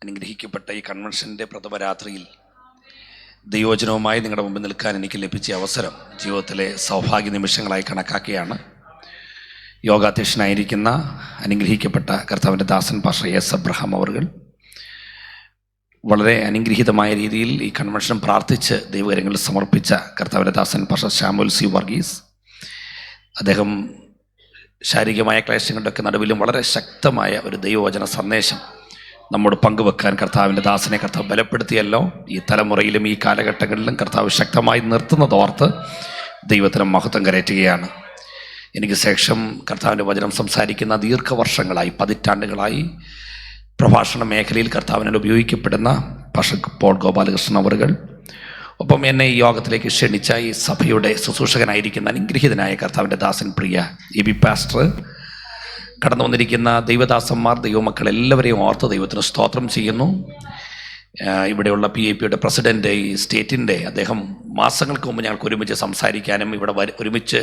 അനുഗ്രഹിക്കപ്പെട്ട ഈ കൺവെൻഷൻ്റെ പ്രഥമ രാത്രിയിൽ ദൈവവചനവുമായി നിങ്ങളുടെ മുമ്പിൽ നിൽക്കാൻ എനിക്ക് ലഭിച്ച അവസരം ജീവിതത്തിലെ സൗഭാഗ്യ നിമിഷങ്ങളായി കണക്കാക്കിയാണ്. യോഗാധ്യക്ഷനായിരിക്കുന്ന അനുഗ്രഹിക്കപ്പെട്ട കർത്താവിൻ്റെ ദാസൻ പാസ്റ്റർ എസ് അബ്രഹാം അവർകൾ വളരെ അനുഗ്രഹീതമായ രീതിയിൽ ഈ കൺവെൻഷൻ പ്രാർത്ഥിച്ച് ദൈവകരങ്ങളിൽ സമർപ്പിച്ച കർത്താവിൻ്റെ ദാസൻ പാസ്റ്റർ ശാമുൽ സി വർഗീസ്, അദ്ദേഹം ശാരീരികമായ ക്ലേശങ്ങളുടെയൊക്കെ നടുവിലും വളരെ ശക്തമായ ഒരു ദൈവവചന സന്ദേശം നമ്മോട് പങ്കുവെക്കാൻ കർത്താവിൻ്റെ ദാസനെ കർത്താവ് ബലപ്പെടുത്തിയല്ലോ. ഈ തലമുറയിലും ഈ കാലഘട്ടങ്ങളിലും കർത്താവ് ശക്തമായി നിർത്തുന്നതോർത്ത് ദൈവത്തിന് മഹത്വം കരയറ്റുകയാണ്. എനിക്ക് ശേഷം കർത്താവിൻ്റെ വചനം സംസാരിക്കുന്ന ദീർഘവർഷങ്ങളായി, പതിറ്റാണ്ടുകളായി പ്രഭാഷണ മേഖലയിൽ കർത്താവിനാൽ ഉപയോഗിക്കപ്പെടുന്ന പാസ്റ്റർ പോൾ ഗോപാലകൃഷ്ണൻ അവറുകൾ, ഒപ്പം എന്നെ ഈ യോഗത്തിലേക്ക് ക്ഷണിച്ച ഈ സഭയുടെ ശുശ്രൂഷകനായിരിക്കുന്ന അനുഗ്രഹീതനായ കർത്താവിൻ്റെ ദാസൻ പ്രിയ എബി പാസ്റ്റർ, കടന്നു വന്നിരിക്കുന്ന ദൈവദാസന്മാർ, ദൈവമക്കൾ എല്ലാവരെയും ഓർത്ത് ദൈവത്തിന് സ്തോത്രം ചെയ്യുന്നു. ഇവിടെയുള്ള PIPയുടെ പ്രസിഡൻ്റ്, ഈ സ്റ്റേറ്റിൻ്റെ, അദ്ദേഹം മാസങ്ങൾക്ക് മുമ്പ് ഞങ്ങൾക്ക് ഒരുമിച്ച് സംസാരിക്കാനും ഇവിടെ ഒരുമിച്ച്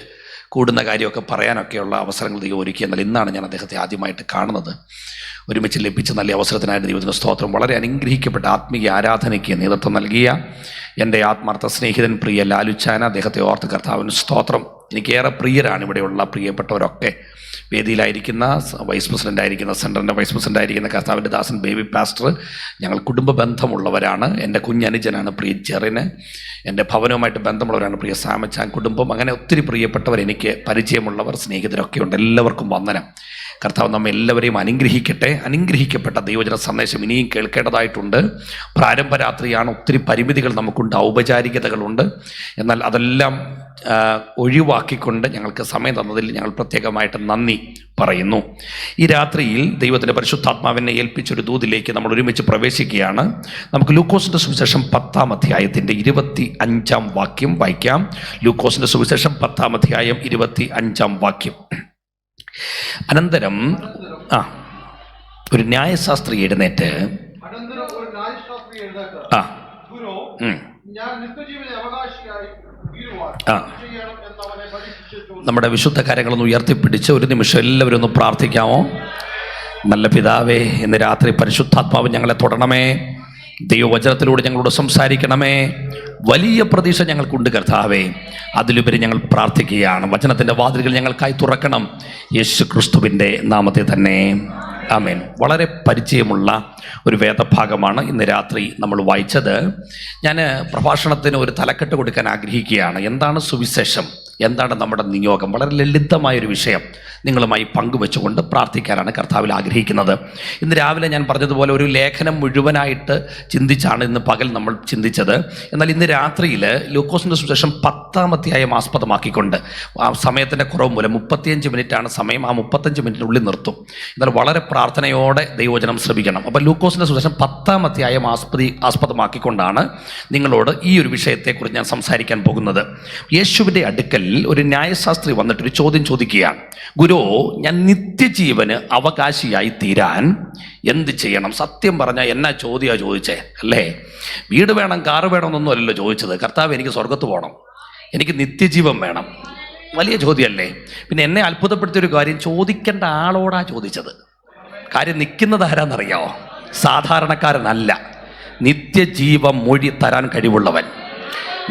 കൂടുന്ന കാര്യമൊക്കെ പറയാനൊക്കെയുള്ള അവസരങ്ങൾ ദൈവം ഒരുക്കി. എന്നാൽ ഇന്നാണ് ഞാൻ അദ്ദേഹത്തെ ആദ്യമായിട്ട് കാണുന്നത്. ഒരുമിച്ച് ലഭിച്ച നല്ല അവസരത്തിനായിട്ട് ദൈവത്തിന് സ്തോത്രം. വളരെ അനുഗ്രഹിക്കപ്പെട്ട ആത്മീയ ആരാധനയ്ക്ക് നേതൃത്വം നൽകിയ എൻ്റെ ആത്മാർത്ഥ സ്നേഹിതൻ പ്രിയ ലാലുച്ചാന, അദ്ദേഹത്തെ ഓർത്ത് കർത്താവിന് സ്തോത്രം. എനിക്കേറെ പ്രിയരാണ് ഇവിടെയുള്ള പ്രിയപ്പെട്ടവരൊക്കെ. വേദിയിലായിരിക്കുന്ന വൈസ് പ്രസിഡൻ്റായിരിക്കുന്ന, സെൻറ്ററിൻ്റെ വൈസ് പ്രസിഡൻ്റായിരിക്കുന്ന കർത്താവിൻ്റെ ദാസൻ ബേബി പാസ്റ്റർ, ഞങ്ങൾ കുടുംബ ബന്ധമുള്ളവരാണ്. എൻ്റെ കുഞ്ഞനുജനാണ് പ്രിയ ജെറിന്, എൻ്റെ ഭവനവുമായിട്ട് ബന്ധമുള്ളവരാണ് പ്രിയ സാമച്ചാൻ കുടുംബം. അങ്ങനെ ഒത്തിരി പ്രിയപ്പെട്ടവർ, എനിക്ക് പരിചയമുള്ളവർ, സ്നേഹിതരൊക്കെ ഉണ്ട്. എല്ലാവർക്കും വന്ദനം. കർത്താവ് നമ്മെ എല്ലാവരെയും അനുഗ്രഹിക്കട്ടെ. അനുഗ്രഹിക്കപ്പെട്ട ദൈവജന സന്ദേശം ഇനിയും കേൾക്കേണ്ടതായിട്ടുണ്ട്. പ്രാരംഭ രാത്രിയാണ്, ഒത്തിരി പരിമിതികൾ നമുക്കുണ്ട്, ഔപചാരികതകളുണ്ട്. എന്നാൽ അതെല്ലാം ഒഴിവാക്കിക്കൊണ്ട് ഞങ്ങൾക്ക് സമയം തന്നതിൽ ഞങ്ങൾ പ്രത്യേകമായിട്ട് നന്ദി പറയുന്നു. ഈ രാത്രിയിൽ ദൈവത്തിൻ്റെ പരിശുദ്ധാത്മാവിനെ ഏൽപ്പിച്ചൊരു ദൂതിലേക്ക് നമ്മൾ ഒരുമിച്ച് പ്രവേശിക്കുകയാണ്. നമുക്ക് ലൂക്കോസിൻ്റെ സുവിശേഷം 10-ാം അധ്യായത്തിൻ്റെ 25-ാം വാക്യം വായിക്കാം. ലൂക്കോസിൻ്റെ സുവിശേഷം 10-ാം അധ്യായം 25-ാം വാക്യം. അനന്തരം ഒരു ന്യായശാസ്ത്രി എഴുന്നേറ്റ് നമ്മുടെ വിശുദ്ധ കാര്യങ്ങളൊന്ന് ഉയർത്തിപ്പിടിച്ച് ഒരു നിമിഷം എല്ലാവരും ഒന്ന് പ്രാർത്ഥിക്കാമോ? നല്ല പിതാവേ, ഇന്ന് രാത്രി പരിശുദ്ധാത്മാവ് ഞങ്ങളെ തൊടണമേ. ദൈവവചനത്തിലൂടെ ഞങ്ങളോട് സംസാരിക്കണമേ. വലിയ പ്രതീക്ഷ ഞങ്ങൾക്കുണ്ട് കർത്താവേ. അതിലുപരി ഞങ്ങൾ പ്രാർത്ഥിക്കുകയാണ്. വചനത്തിൻ്റെ വാതിലുകൾ ഞങ്ങൾക്കായി തുറക്കണം, യേശു ക്രിസ്തുവിൻ്റെ നാമത്തിൽ തന്നെ, ആമേൻ. വളരെ പരിചയമുള്ള ഒരു വേദഭാഗമാണ് ഇന്ന് രാത്രി നമ്മൾ വായിച്ചത്. ഞാൻ പ്രഭാഷണത്തിന് ഒരു തലക്കെട്ട് കൊടുക്കാൻ ആഗ്രഹിക്കുകയാണ്. എന്താണ് സുവിശേഷം, എന്താണ് നമ്മുടെ നിയോഗം? വളരെ ലളിതമായൊരു വിഷയം നിങ്ങളുമായി പങ്കുവെച്ചുകൊണ്ട് പ്രാർത്ഥിക്കാനാണ് കർത്താവിൽ ആഗ്രഹിക്കുന്നത്. ഇന്ന് രാവിലെ ഞാൻ പറഞ്ഞതുപോലെ ഒരു ലേഖനം മുഴുവനായിട്ട് ചിന്തിച്ചാണ് ഇന്ന് പകൽ നമ്മൾ ചിന്തിച്ചത്. എന്നാൽ ഇന്ന് രാത്രിയിൽ ലൂക്കോസിൻ്റെ സുവിശേഷം 10-ാം അധ്യായം ആസ്പദമാക്കിക്കൊണ്ട്, ആ സമയത്തിൻ്റെ കുറവ് മൂലം 35 മിനിറ്റാണ് സമയം, ആ 35 മിനിറ്റിനുള്ളിൽ നിർത്തും. എന്നാൽ വളരെ പ്രാർത്ഥനയോടെ ദൈവവചനം ശ്രമിക്കണം. അപ്പോൾ ലൂക്കോസിൻ്റെ സുവിശേഷം 10-ാം അധ്യായം ആസ്പദമാക്കിക്കൊണ്ടാണ് നിങ്ങളോട് ഈ ഒരു വിഷയത്തെക്കുറിച്ച് ഞാൻ സംസാരിക്കാൻ പോകുന്നത്. യേശുവിൻ്റെ അടുക്കൽ ഒരു ന്യായശാസ്ത്രി വന്നിട്ടൊരു ചോദ്യം ചോദിക്കുകയാണ്. ഗുരു, ഞാൻ നിത്യജീവന് അവകാശിയായി തീരാൻ എന്ത് ചെയ്യണം? സത്യം പറഞ്ഞാൽ എന്നാ ചോദ്യമാണ് ചോദിച്ചേ, അല്ലേ? വീട് വേണം, കാറ് വേണമെന്നൊന്നും അല്ലല്ലോ ചോദിച്ചത്. കർത്താവ്, എനിക്ക് സ്വർഗത്ത് പോകണം, എനിക്ക് നിത്യജീവൻ വേണം. വലിയ ചോദ്യമല്ലേ? പിന്നെ എന്നെ അത്ഭുതപ്പെടുത്തിയൊരു കാര്യം, ചോദിക്കേണ്ട ആളോടാ ചോദിച്ചത്. കാര്യം നിൽക്കുന്നത് ആരാന്നറിയാമോ? സാധാരണക്കാരനല്ല, നിത്യജീവ മൊഴി തരാൻ കഴിവുള്ളവൻ,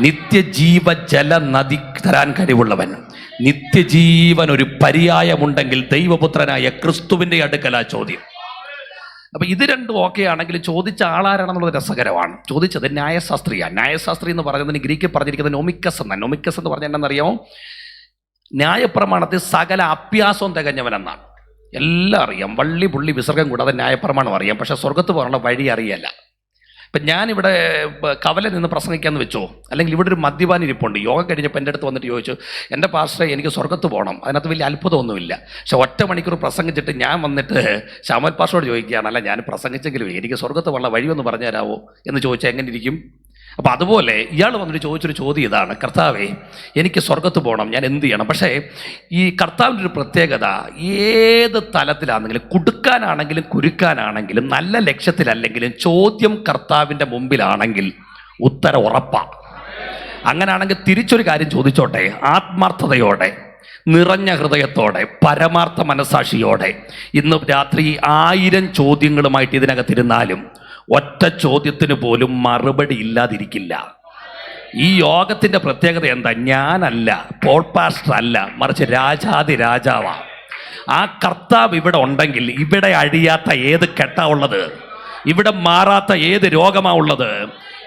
നിത്യജീവ ജല നദി തരാൻ കഴിവുള്ളവൻ, നിത്യജീവൻ ഒരു പര്യായമുണ്ടെങ്കിൽ ദൈവപുത്രനായ ക്രിസ്തുവിൻ്റെ അടുക്കലാ ചോദ്യം. അപ്പം ഇത് രണ്ടും ഓക്കെ ആണെങ്കിൽ ചോദിച്ച ആളാരാണെന്നുള്ളത് രസകരമാണ്. ചോദിച്ചത് ന്യായശാസ്ത്രിയാണ്. ന്യായശാസ്ത്രി എന്ന് പറയുന്നതിന് ഗ്രീക്കിൽ പറഞ്ഞിരിക്കുന്നത് നൊമിക്കസ് എന്നാണ്. നൊമിക്കസ് എന്ന് പറഞ്ഞാൽ എന്നാണെന്നറിയാമോ? ന്യായപ്രമാണത്തിൽ സകല അഭ്യാസവും തികഞ്ഞവനെന്നാണ്. എല്ലാം അറിയാം, വള്ളി പുള്ളി വിസർഗം കൂടാതെ ന്യായപ്രമാണം അറിയാം. പക്ഷേ സ്വർഗത്ത് പോകാനുള്ള വഴി അറിയല്ല. ഇപ്പം ഞാനിവിടെ കവല നിന്ന് പ്രസംഗിക്കാമെന്ന് വെച്ചോ, അല്ലെങ്കിൽ ഇവിടെ ഒരു മദ്യപാനി ഇരിപ്പുണ്ട്. യോഗം കഴിഞ്ഞപ്പോൾ എൻ്റെ അടുത്ത് വന്നിട്ട് ചോദിച്ചു, എൻ്റെ പാസ്റ്ററെ, എനിക്ക് സ്വർഗത്ത് പോകണം. അതിനകത്ത് വലിയ അത്ഭുതമൊന്നുമില്ല. പക്ഷെ 1 മണിക്കൂർ പ്രസംഗിച്ചിട്ട് ഞാൻ വന്നിട്ട് ശാമൽ പാസ്റ്ററോട് ചോദിക്കുകയാണ്, അല്ല ഞാൻ പ്രസംഗിച്ചെങ്കിലും എനിക്ക് സ്വർഗത്ത് പോകാനുള്ള വഴിയൊന്ന് പറഞ്ഞു തരാമോ എന്ന് ചോദിച്ചാൽ എങ്ങനെ ഇരിക്കും? അപ്പോൾ അതുപോലെ ഇയാൾ വന്നിട്ട് ചോദിച്ചൊരു ചോദ്യം ഇതാണ്, കർത്താവേ, എനിക്ക് സ്വർഗത്ത് പോകണം, ഞാൻ എന്ത് ചെയ്യണം? പക്ഷേ ഈ കർത്താവിൻ്റെ ഒരു പ്രത്യേകത, ഏത് തലത്തിലാണെങ്കിലും, കുടുക്കാനാണെങ്കിലും കുരുക്കാനാണെങ്കിലും, നല്ല ലക്ഷ്യത്തിലല്ലെങ്കിലും, ചോദ്യം കർത്താവിൻ്റെ മുമ്പിലാണെങ്കിൽ ഉത്തരം ഉറപ്പാണ്. അങ്ങനെയാണെങ്കിൽ തിരിച്ചൊരു കാര്യം ചോദിച്ചോട്ടെ, ആത്മാർത്ഥതയോടെ, നിറഞ്ഞ ഹൃദയത്തോടെ, പരമാർത്ഥ മനസാക്ഷിയോടെ. ഇന്ന് രാത്രി 1000 ചോദ്യങ്ങളുമായിട്ട് ഇതിനകത്തിരുന്നാലും ഒറ്റ ചോദ്യത്തിന് പോലും മറുപടി ഇല്ലാതിരിക്കില്ല. ഈ യോഗത്തിന്റെ പ്രത്യേകത എന്താ? ഞാനല്ല, പോൾ പാസ്റ്റർ അല്ല, മറിച്ച് രാജാതി രാജാവാ. ആ കർത്താവ് ഇവിടെ ഉണ്ടെങ്കിൽ ഇവിടെ അഴിയാത്ത ഏത് കെട്ടാ ഉള്ളത്, ഇവിടെ മാറാത്ത ഏത് രോഗമാ ഉള്ളത്,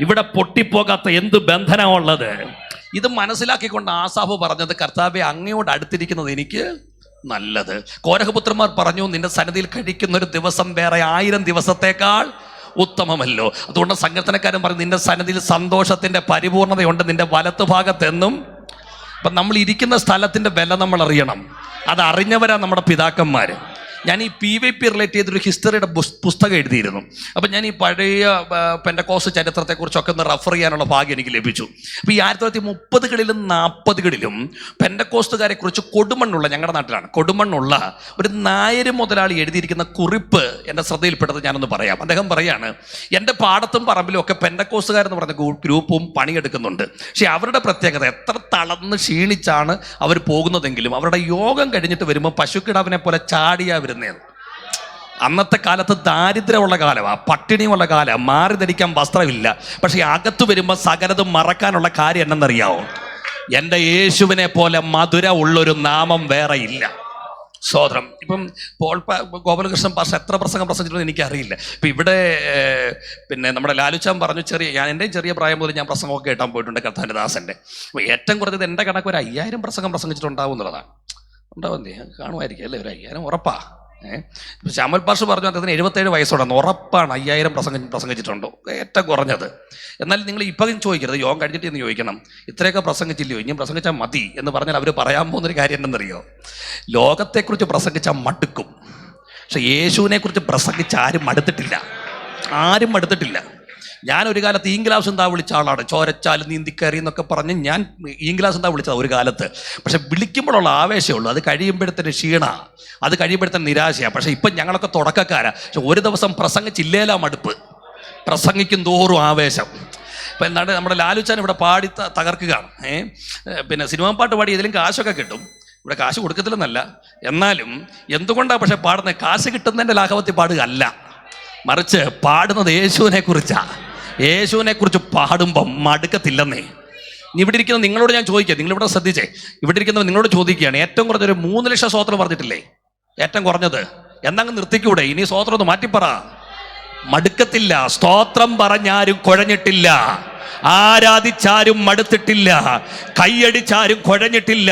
ഇവിടെ പൊട്ടിപ്പോകാത്ത എന്ത് ബന്ധനാ ഉള്ളത്. ഇത് മനസ്സിലാക്കിക്കൊണ്ട് ആസാഫ് പറഞ്ഞത്, കർത്താവെ അങ്ങയോട് അടുത്തിരിക്കുന്നത് എനിക്ക് നല്ലത്. കോരഹപുത്രന്മാർ പറഞ്ഞു, നിന്റെ സന്നിധിയിൽ കഴിക്കുന്ന ഒരു ദിവസം വേറെ 1000 ദിവസത്തേക്കാൾ ഉത്തമമല്ലോ. അതുകൊണ്ട് സങ്കീർത്തനക്കാരൻ പറഞ്ഞു, നിന്റെ സന്നിധിയിൽ സന്തോഷത്തിന്റെ പരിപൂർണതയുണ്ട് നിന്റെ വലത്ത് ഭാഗത്തെന്നും. അപ്പം നമ്മൾ ഇരിക്കുന്ന സ്ഥലത്തിന്റെ വില നമ്മൾ അറിയണം. അത് അറിഞ്ഞവരാ നമ്മുടെ പിതാക്കന്മാർ. ഞാൻ ഈ PVP റിലേറ്റ് ചെയ്തൊരു ഹിസ്റ്ററിയുടെ പുസ്തകം എഴുതിയിരുന്നു. അപ്പം ഞാൻ ഈ പഴയ പെന്തക്കോസ്ത് ചരിത്രത്തെക്കുറിച്ചൊക്കെ ഒന്ന് റെഫർ ചെയ്യാനുള്ള ഭാഗ്യം എനിക്ക് ലഭിച്ചു. അപ്പോൾ ഈ 1930കളിലും 40കളിലും പെന്തക്കോസ്തുകാരെ കുറിച്ച് കൊടുമണ്ണുള്ള, ഞങ്ങളുടെ നാട്ടിലാണ് കൊടുമണ്ണുള്ള ഒരു നായർ മുതലാളി എഴുതിയിരിക്കുന്ന കുറിപ്പ് എൻ്റെ ശ്രദ്ധയിൽപ്പെട്ടത് ഞാനൊന്ന് പറയാം. അദ്ദേഹം പറയാണ്, എൻ്റെ പാടത്തും പറമ്പിലും ഒക്കെ പെന്തക്കോസ്തുകാരെന്ന് പറഞ്ഞ ഗ്രൂപ്പും പണിയെടുക്കുന്നുണ്ട്. പക്ഷേ അവരുടെ പ്രത്യേകത, എത്ര തളർന്ന് ക്ഷീണിച്ചാണ് അവർ പോകുന്നതെങ്കിലും അവരുടെ യോഗം കഴിഞ്ഞിട്ട് വരുമ്പോൾ പശുക്കിടാവിനെ പോലെ ചാടിയാ വരുന്നത്. അന്നത്തെ കാലത്ത് ദാരിദ്ര്യമുള്ള കാലമാണ്, പട്ടിണിയുള്ള കാലം, മാറി ധരിക്കാൻ വസ്ത്രമില്ല. പക്ഷെ അകത്ത് വരുമ്പോൾ സകലതും മറക്കാനുള്ള കാര്യം എന്നറിയാവോ? എൻ്റെ യേശുവിനെ പോലെ മധുര ഉള്ളൊരു നാമം വേറെ ഇല്ല. സ്വോത്രം. ഇപ്പം ഗോപാലകൃഷ്ണൻ പാസ്റ്റർ എത്ര പ്രസംഗം പ്രസംഗിച്ചിട്ടുണ്ടെന്ന് എനിക്കറിയില്ല. ഇപ്പം ഇവിടെ പിന്നെ നമ്മുടെ ലാലുച്ചാൻ പറഞ്ഞു, എൻ്റെ ചെറിയ പ്രായം മുതൽ ഞാൻ പ്രസംഗമൊക്കെ കേട്ടാൻ പോയിട്ടുണ്ട് കർത്താവിൻ്റെ ദാസൻ്റെ. അപ്പോൾ ഏറ്റവും കുറഞ്ഞത് എൻ്റെ കണക്ക് ഒരു 5000 പ്രസംഗം പ്രസംഗിച്ചിട്ടുണ്ടാവും എന്നുള്ളതാണ്. ഉണ്ടാവുന്നേ കാണുമായിരിക്കും അല്ലേ? ഒരു 5000 ഉറപ്പാ. ശ്യാമൽ പാസ്റ്റർ പറഞ്ഞു അദ്ദേഹത്തിന് 77 വയസ്സുണ്ടെന്ന്. ഉറപ്പാണ് 5000 പ്രസംഗിച്ചിട്ടുണ്ടോ ഏറ്റവും കുറഞ്ഞത്. എന്നാൽ നിങ്ങൾ ഇപ്പം ചോദിക്കരുത്, യോഗം കഴിഞ്ഞിട്ട് എന്ന് ചോദിക്കണം, ഇത്രയൊക്കെ പ്രസംഗിച്ചില്ലയോ, ഇനിയും പ്രസംഗിച്ചാൽ മതി എന്ന് പറഞ്ഞാൽ അവർ പറയാൻ പോകുന്നൊരു കാര്യം എന്തെന്നറിയോ? ലോകത്തെക്കുറിച്ച് പ്രസംഗിച്ചാൽ മടുക്കും, പക്ഷെ യേശുവിനെ കുറിച്ച് പ്രസംഗിച്ച ആരും മടുത്തിട്ടില്ല. ഞാൻ ഒരു കാലത്ത് ഈങ്ക്ലാസ് എന്താ വിളിച്ച ആളാണ്. ചോരച്ചാൽ നീന്തിക്കയറി എന്നൊക്കെ പറഞ്ഞ് ഞാൻ ഈങ്ക്ലാസ് എന്താ വിളിച്ചത് ഒരു കാലത്ത്. പക്ഷെ വിളിക്കുമ്പോഴുള്ള ആവേശമുള്ളൂ, അത് കഴിയുമ്പോഴത്തേന് ക്ഷീണ, അത് കഴിയുമ്പോഴത്തേന് നിരാശയാണ്. പക്ഷെ ഇപ്പം ഞങ്ങളൊക്കെ തുടക്കക്കാരാ. പക്ഷെ ഒരു ദിവസം പ്രസംഗിച്ചില്ലേലാ മടുപ്പ്, പ്രസംഗിക്കും തോറും ആവേശം. ഇപ്പം എന്താണ് നമ്മുടെ ലാലുച്ചാൻ ഇവിടെ പാടി തകർക്കുകയാണ്. പിന്നെ സിനിമാ പാട്ട് പാടി ഇതിലും കാശൊക്കെ കിട്ടും. ഇവിടെ കാശ് കൊടുക്കത്തില്ലെന്നല്ല, എന്നാലും എന്തുകൊണ്ടാണ് പക്ഷെ പാടുന്നത്? കാശ് കിട്ടുന്നതിൻ്റെ ലാഘവത്തിൽ പാടുക അല്ല, മറിച്ച് പാടുന്നത് യേശുവിനെ കുറിച്ചാണ്. യേശുവിനെ കുറിച്ച് പാടുമ്പം മടുക്കത്തില്ലെന്നേ. ഇവിടെ ഇരിക്കുന്ന നിങ്ങളോട് ഞാൻ ചോദിക്കുക, നിങ്ങളിവിടെ ശ്രദ്ധിച്ചേ, ഇവിടെ ഇരിക്കുന്നവർ നിങ്ങളോട് ചോദിക്കുകയാണ്, ഏറ്റവും കുറഞ്ഞൊരു 3 ലക്ഷം സ്തോത്രം പറഞ്ഞിട്ടില്ലേ? ഏറ്റവും കുറഞ്ഞത് എന്നങ്ങ് നിർത്തിക്കൂടെ? ഇനി സ്തോത്രം ഒന്ന് മാറ്റിപ്പറ. മടുക്കത്തില്ല. സ്തോത്രം പറഞ്ഞാരും കുഴഞ്ഞിട്ടില്ല, ആരാധിച്ചാരും മടുത്തിട്ടില്ല, കൈയടിച്ചാരും കുഴഞ്ഞിട്ടില്ല.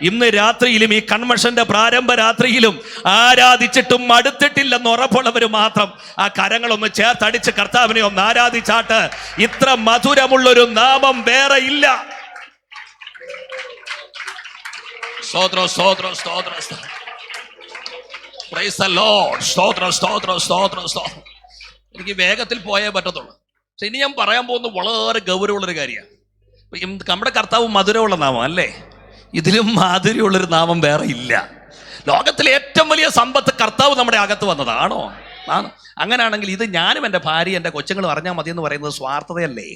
ഇന്ന് രാത്രിയിലും ഈ കൺവെൻഷന്റെ പ്രാരംഭ രാത്രിയിലും ആരാധിച്ചിട്ടും മടുത്തിട്ടില്ലെന്ന് ഉറപ്പുള്ളവർ മാത്രം ആ കരങ്ങളൊന്ന് ചേർത്തടിച്ച് കർത്താവിനെ ഒന്ന് ആരാധിച്ചാട്ട്. ഇത്ര മധുരമുള്ളൊരു നാമം വേറെ ഇല്ല. സ്തോത്രം, സ്തോത്രം, സ്തോത്രം, പ്രൈസ് ദി ലോർഡ്. സ്തോത്രം, സ്തോത്രം, സ്തോത്രം, സ്തോത്രം. എനിക്ക് വേഗത്തിൽ പോയേ പറ്റത്തുള്ളൂ. പക്ഷെ ഇനി ഞാൻ പറയാൻ പോകുന്നത് വളരെ ഗൗരവമുള്ളൊരു കാര്യമാണ്. നമ്മുടെ കർത്താവ് മധുരമുള്ള നാമം അല്ലേ? ഇതിലും മാധുര്യമുള്ളൊരു നാമം വേറെ ഇല്ല. ലോകത്തിലെ ഏറ്റവും വലിയ സമ്പത്ത് കർത്താവ് നമ്മുടെ അകത്ത് വന്നതാണോ? അങ്ങനെയാണെങ്കിൽ ഇത് ഞാനും എൻ്റെ ഭാര്യ എൻ്റെ കൊച്ചുങ്ങളും അറിഞ്ഞാൽ മതി എന്ന് പറയുന്നത് സ്വാർത്ഥതയല്ലേ?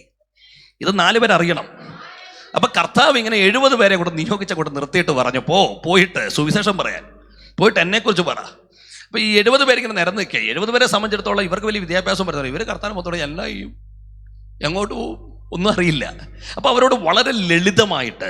ഇത് 4 പേർ അറിയണം. അപ്പം കർത്താവ് ഇങ്ങനെ 70 പേരെ കൂടെ നിയോഗിച്ച കൂടെ നിർത്തിയിട്ട് പറഞ്ഞു, പോയിട്ട് സുവിശേഷം പറയാൻ, പോയിട്ട് എന്നെക്കുറിച്ച് പറ. അപ്പോൾ ഈ 70 പേരിങ്ങനെ നിരന്ന് നിൽക്കുക. 70 പേരെ സംബന്ധിച്ചിടത്തോളം ഇവർക്ക് വലിയ വിദ്യാഭ്യാസം വരുന്നത്, ഇവർ കർത്താവിനെ മൊത്തം എല്ലാം ചെയ്യും, എങ്ങോട്ട് പോവും ഒന്നും അറിയില്ല. അപ്പോൾ അവരോട് വളരെ ലളിതമായിട്ട്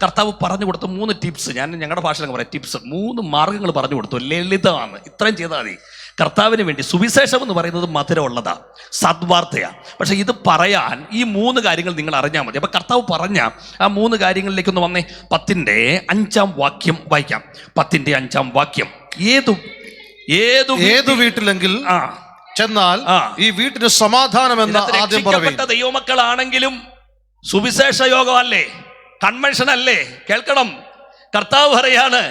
കർത്താവ് പറഞ്ഞു കൊടുത്ത 3 ടിപ്സ്, ഞാൻ ഞങ്ങളുടെ ഭാഷയിലൊക്കെ പറയാം ടിപ്സ്, 3 മാർഗ്ഗങ്ങൾ പറഞ്ഞു കൊടുത്തു. ലളിതമാണ്, ഇത്രയും ചെയ്താൽ മതി. കർത്താവിന് വേണ്ടി സുവിശേഷം എന്ന് പറയുന്നത് മധുരമുള്ളതാ, സദ്വാർത്തയാണ്. പക്ഷെ ഇത് പറയാൻ ഈ 3 കാര്യങ്ങൾ നിങ്ങൾ അറിഞ്ഞാൽ മതി. അപ്പം കർത്താവ് പറഞ്ഞ ആ 3 കാര്യങ്ങളിലേക്കൊന്ന് വന്നേ. 10ന്റെ 5-ാം വാക്യം വായിക്കാം. 10ന്റെ 5-ാം വാക്യം. ഏതു വീട്ടിലെങ്കിൽ ചെന്നാൽ ഈ വീട്ടിന് സമാധാനമെന്ന് ആദ്യം പറയും. ദൈവമക്കളാണെങ്കിലും സുവിശേഷ യോഗമല്ലേ, കൺവെൻഷൻ അല്ലേ, കേൾക്കണം. കർത്താവ് പറയാണ്,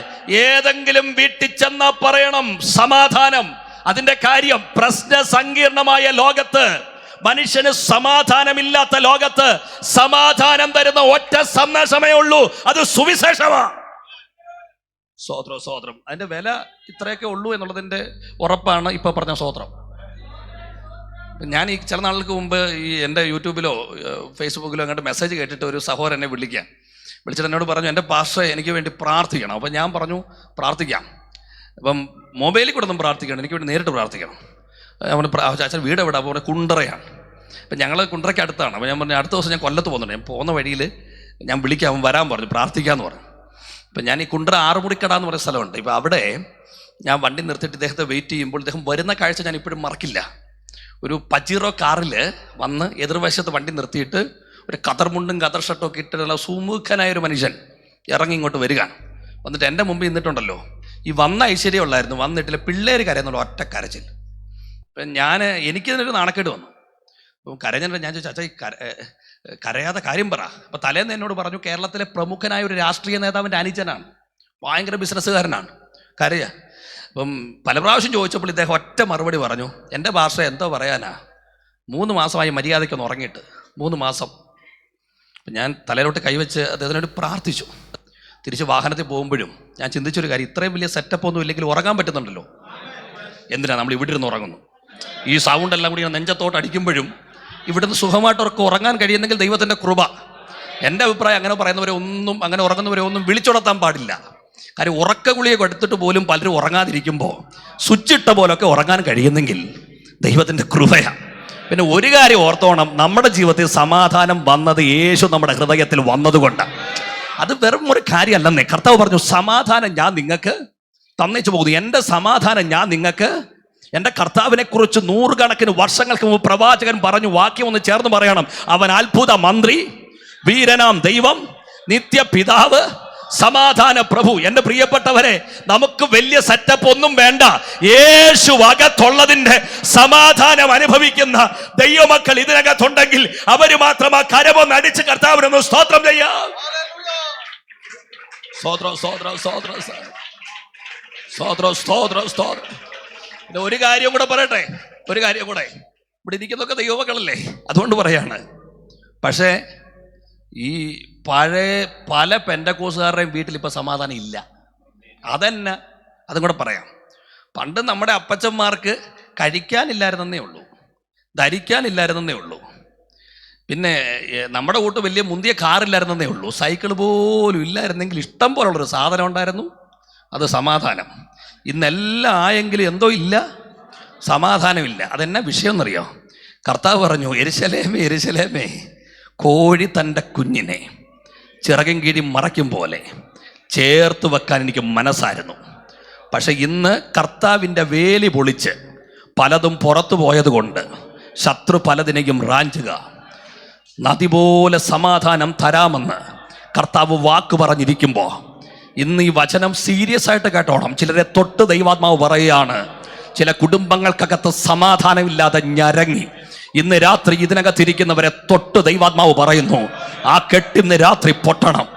ഏതെങ്കിലും വീട്ടിൽ ചെന്നാ പറയണം സമാധാനം. അതിന്റെ കാര്യം, പ്രശ്ന സങ്കീർണമായ ലോകത്ത്, മനുഷ്യന് സമാധാനമില്ലാത്ത ലോകത്ത് സമാധാനം തരുന്ന ഒറ്റ സന്ദേശമേ ഉള്ളൂ, അത് സുവിശേഷമാണ്. സ്തോത്രം. അതിന്റെ വില ഇത്രയൊക്കെ ഉള്ളൂ എന്നുള്ളതിന്റെ ഉറപ്പാണ് ഇപ്പൊ പറഞ്ഞ സ്തോത്രം. ഞാൻ ഈ ചില നാളുകൾക്ക് മുമ്പ് ഈ എൻ്റെ യൂട്യൂബിലോ ഫേസ്ബുക്കിലോ അങ്ങോട്ട് മെസ്സേജ് കേട്ടിട്ട് ഒരു സഹോദരൻ എന്നെ വിളിച്ചിട്ട് എന്നോട് പറഞ്ഞു, എൻ്റെ പാസ്റ്റർ എനിക്ക് വേണ്ടി പ്രാർത്ഥിക്കണം. അപ്പം ഞാൻ പറഞ്ഞു പ്രാർത്ഥിക്കാം. അപ്പം മൊബൈലിൽ കൂടെ ഒന്നും പ്രാർത്ഥിക്കണം, എനിക്ക് വേണ്ടി നേരിട്ട് പ്രാർത്ഥിക്കണം. ചാച്ചൻ വീട് എവിടെ? അപ്പോൾ കുണ്ടറയാണ്. അപ്പം ഞങ്ങൾ കുണ്ടറയ്ക്ക് അടുത്താണ്. അപ്പോൾ ഞാൻ പറഞ്ഞു അടുത്ത ദിവസം ഞാൻ കൊല്ലത്ത് പോകുന്നുണ്ട്. ഞാൻ പോകുന്ന വഴിയിൽ ഞാൻ വിളിക്കാം, അവൻ വരാൻ പറഞ്ഞു, പ്രാർത്ഥിക്കാമെന്ന് പറഞ്ഞു. അപ്പം ഞാൻ ഈ കുണ്ടറ ആറുമുടിക്കട എന്ന് പറയുന്ന സ്ഥലമുണ്ട്. ഇപ്പോൾ അവിടെ ഞാൻ വണ്ടി നിർത്തിയിട്ട് ഇദ്ദേഹത്തെ വെയിറ്റ് ചെയ്യുമ്പോൾ ഇദ്ദേഹം വരുന്ന കാഴ്ച ഞാൻ ഇപ്പോഴും മറക്കില്ല. ഒരു പജീറോ കാറിൽ വന്ന് എതിർവശത്ത് വണ്ടി നിർത്തിയിട്ട് ഒരു കതർമുണ്ടും കതർ ഷർട്ടും ഒക്കെ ഇട്ടിട്ടുള്ള സുമുഖനായൊരു മനുഷ്യൻ ഇറങ്ങി ഇങ്ങോട്ട് വരികയാണ്. വന്നിട്ട് എൻ്റെ മുമ്പിൽ നിന്നിട്ടുണ്ടല്ലോ, ഈ വന്ന ഐശ്വര്യമുള്ളായിരുന്നു, വന്നിട്ടില്ല പിള്ളേർ കരയെന്നുള്ള ഒറ്റ കരച്ചിൽ. അപ്പം എനിക്കിതിനൊരു നാണക്കേട് വന്നു. അപ്പം കരഞ്ഞിട്ട് ഞാൻ ചോദിച്ചു, അച്ഛാ ഈ കരയാതെ കാര്യം പറ. അപ്പം തലേന്ന് എന്നോട് പറഞ്ഞു, കേരളത്തിലെ പ്രമുഖനായ ഒരു രാഷ്ട്രീയ നേതാവിൻ്റെ അനുജനാണ്, ഭയങ്കര ബിസിനസ്സുകാരനാണ്, കരയ. അപ്പം പല പ്രാവശ്യം ചോദിച്ചപ്പോൾ ഇദ്ദേഹം ഒറ്റ മറുപടി പറഞ്ഞു, എൻ്റെ ഭാഷ എന്തോ പറയാനാ, 3 മാസമായി മര്യാദയ്ക്കൊന്ന് ഉറങ്ങിയിട്ട്, 3 മാസം. ഞാൻ തലയിലോട്ട് കൈവച്ച് അദ്ദേഹത്തിനോട് പ്രാർത്ഥിച്ചു. തിരിച്ച് വാഹനത്തിൽ പോകുമ്പോഴും ഞാൻ ചിന്തിച്ചൊരു കാര്യം, ഇത്രയും വലിയ സെറ്റപ്പ് ഒന്നും ഇല്ലെങ്കിൽ ഉറങ്ങാൻ പറ്റുന്നുണ്ടല്ലോ, എന്തിനാ നമ്മൾ ഇവിടെ ഇരുന്ന് ഉറങ്ങുന്നു? ഈ സൗണ്ട് എല്ലാം കൂടി നെഞ്ചത്തോട്ട് അടിക്കുമ്പോഴും ഇവിടുന്ന് സുഖമായിട്ടവർക്ക് ഉറങ്ങാൻ കഴിയുന്നെങ്കിൽ ദൈവത്തിൻ്റെ കൃപ. എൻ്റെ അഭിപ്രായം, അങ്ങനെ പറയുന്നവരെ ഒന്നും, അങ്ങനെ ഉറങ്ങുന്നവരെ ഒന്നും വിളിച്ചുണർത്താൻ പാടില്ല. കാര്യം ഉറക്ക ഗുളിയൊക്കെ എടുത്തിട്ട് പോലും പലരും ഉറങ്ങാതിരിക്കുമ്പോൾ സ്വിച്ചിട്ട പോലൊക്കെ ഉറങ്ങാൻ കഴിയുന്നെങ്കിൽ ദൈവത്തിൻ്റെ കൃപയാണ്. പിന്നെ ഒരു കാര്യം ഓർത്തോണം, നമ്മുടെ ജീവിതത്തിൽ സമാധാനം വന്നത് യേശു നമ്മുടെ ഹൃദയത്തിൽ വന്നതുകൊണ്ടാണ്. അത് വെറും ഒരു കാര്യമല്ലെന്നേ. കർത്താവ് പറഞ്ഞു, സമാധാനം ഞാൻ നിങ്ങൾക്ക് തന്നേച്ചു പോകുന്നു, എൻ്റെ സമാധാനം ഞാൻ നിങ്ങൾക്ക്. എൻ്റെ കർത്താവിനെ കുറിച്ച് 100 കണക്കിന് വർഷങ്ങൾക്ക് മുമ്പ് പ്രവാചകൻ പറഞ്ഞു. വാക്യം ഒന്ന് ചേർന്ന് പറയണം, അവൻ അത്ഭുത മന്ത്രി, വീരനാം ദൈവം, നിത്യപിതാവ്, സമാധാന പ്രഭു. എൻ്റെ പ്രിയപ്പെട്ടവരെ, നമുക്ക് വലിയ സെറ്റപ്പ് ഒന്നും വേണ്ട. യേശു അകത്തുള്ളതിൻ്റെ സമാധാനം അനുഭവിക്കുന്ന ദൈവമക്കൾ ഇതിനകത്തുണ്ടെങ്കിൽ അവര് മാത്രം ആ കരമൊന്ന് അടിച്ച് കർത്താവിനൊന്ന് സ്തോത്രം ചെയ്യാം. സ്തോത്രം, സ്തോത്രം, സ്തോത്രം, സ്തോത്രം, സ്തോത്രം, സ്തോത്രം. പിന്നെ ഒരു കാര്യം കൂടെ പറയട്ടെ, ഒരു കാര്യം കൂടെ. ഇവിടെ ഇരിക്കുന്നതൊക്കെ ദൈവമക്കളല്ലേ, അതുകൊണ്ട് പറയാണ്. പക്ഷേ ഈ പഴയ പല പെന്തക്കോസുകാരുടെയും വീട്ടിൽ ഇപ്പം സമാധാനം ഇല്ല. അതെന്നെ, അതും കൂടെ പറയാം. പണ്ട് നമ്മുടെ അപ്പച്ചന്മാർക്ക് കഴിക്കാനില്ലായിരുന്നേ ഉള്ളൂ, ധരിക്കാനില്ലായിരുന്നേ ഉള്ളൂ, പിന്നെ നമ്മുടെ കൂട്ട് വലിയ മുന്തിയ കാറില്ലായിരുന്നേ ഉള്ളൂ, സൈക്കിൾ പോലും ഇല്ലായിരുന്നെങ്കിൽ ഇഷ്ടം പോലുള്ളൊരു സാധനം ഉണ്ടായിരുന്നു, അത് സമാധാനം. ഇന്നെല്ലാം ആയെങ്കിലും എന്തോ ഇല്ല, സമാധാനമില്ല. അതെന്നാ വിഷയം എന്നറിയോ? കർത്താവ് പറഞ്ഞു, യെരൂശലേമേ യെരൂശലേമേ, കോഴി തൻ്റെ കുഞ്ഞിനെ ചിറകിൻ കീഴി മറയ്ക്കും പോലെ ചേർത്ത് വെക്കാൻ എനിക്ക് മനസ്സായിരുന്നു. പക്ഷെ ഇന്ന് കർത്താവിൻ്റെ വേലി പൊളിച്ച് പലതും പുറത്തു പോയത് കൊണ്ട് ശത്രു പലതിനെയും റാഞ്ചുക. നദി പോലെ സമാധാനം തരാമെന്ന് കർത്താവ് വാക്ക് പറഞ്ഞിരിക്കുമ്പോൾ ഇന്ന് ഈ വചനം സീരിയസ് ആയിട്ട് കേട്ടോണം. ചിലരെ തൊട്ട് ദൈവാത്മാവ് പറയുകയാണ്, ചില കുടുംബങ്ങൾക്കകത്ത് സമാധാനമില്ലാതെ ഞരങ്ങി ഇന്ന് രാത്രി ഇതിനകത്തിരിക്കുന്നവരെ തൊട്ട് ദൈവാത്മാവ് പറയുന്നു, ആ കെട്ടിന്ന് രാത്രി പൊട്ടണം.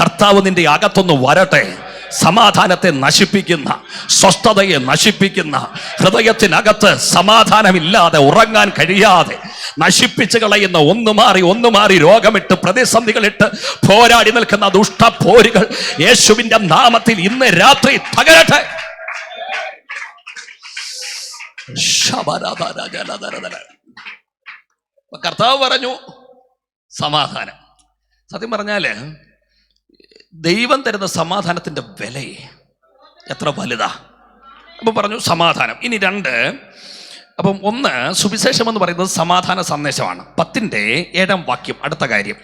കർത്താവ് നിന്റെ അകത്തൊന്ന് വരട്ടെ. സമാധാനത്തെ നശിപ്പിക്കുന്ന, സ്വസ്ഥതയെ നശിപ്പിക്കുന്ന, ഹൃദയത്തിനകത്ത് സമാധാനമില്ലാതെ ഉറങ്ങാൻ കഴിയാതെ നശിപ്പിച്ചു കളയുന്ന, ഒന്നു മാറി രോഗമിട്ട് പ്രതിസന്ധികളിട്ട് പോരാടി നിൽക്കുന്ന ദുഷ്ടപ്പോരുകൾ യേശുവിന്റെ നാമത്തിൽ ഇന്ന് രാത്രി തകരട്ടെ. കർത്താവ് പറഞ്ഞു സമാധാനം. സത്യം പറഞ്ഞാല് ദൈവം തരുന്ന സമാധാനത്തിന്റെ വില എത്ര വലുതാ. അപ്പൊ പറഞ്ഞു സമാധാനം. ഇനി 2, അപ്പം 1 സുവിശേഷം എന്ന് പറയുന്നത് സമാധാന സന്ദേശമാണ്. 10:7 വാക്യം. അടുത്ത കാര്യം,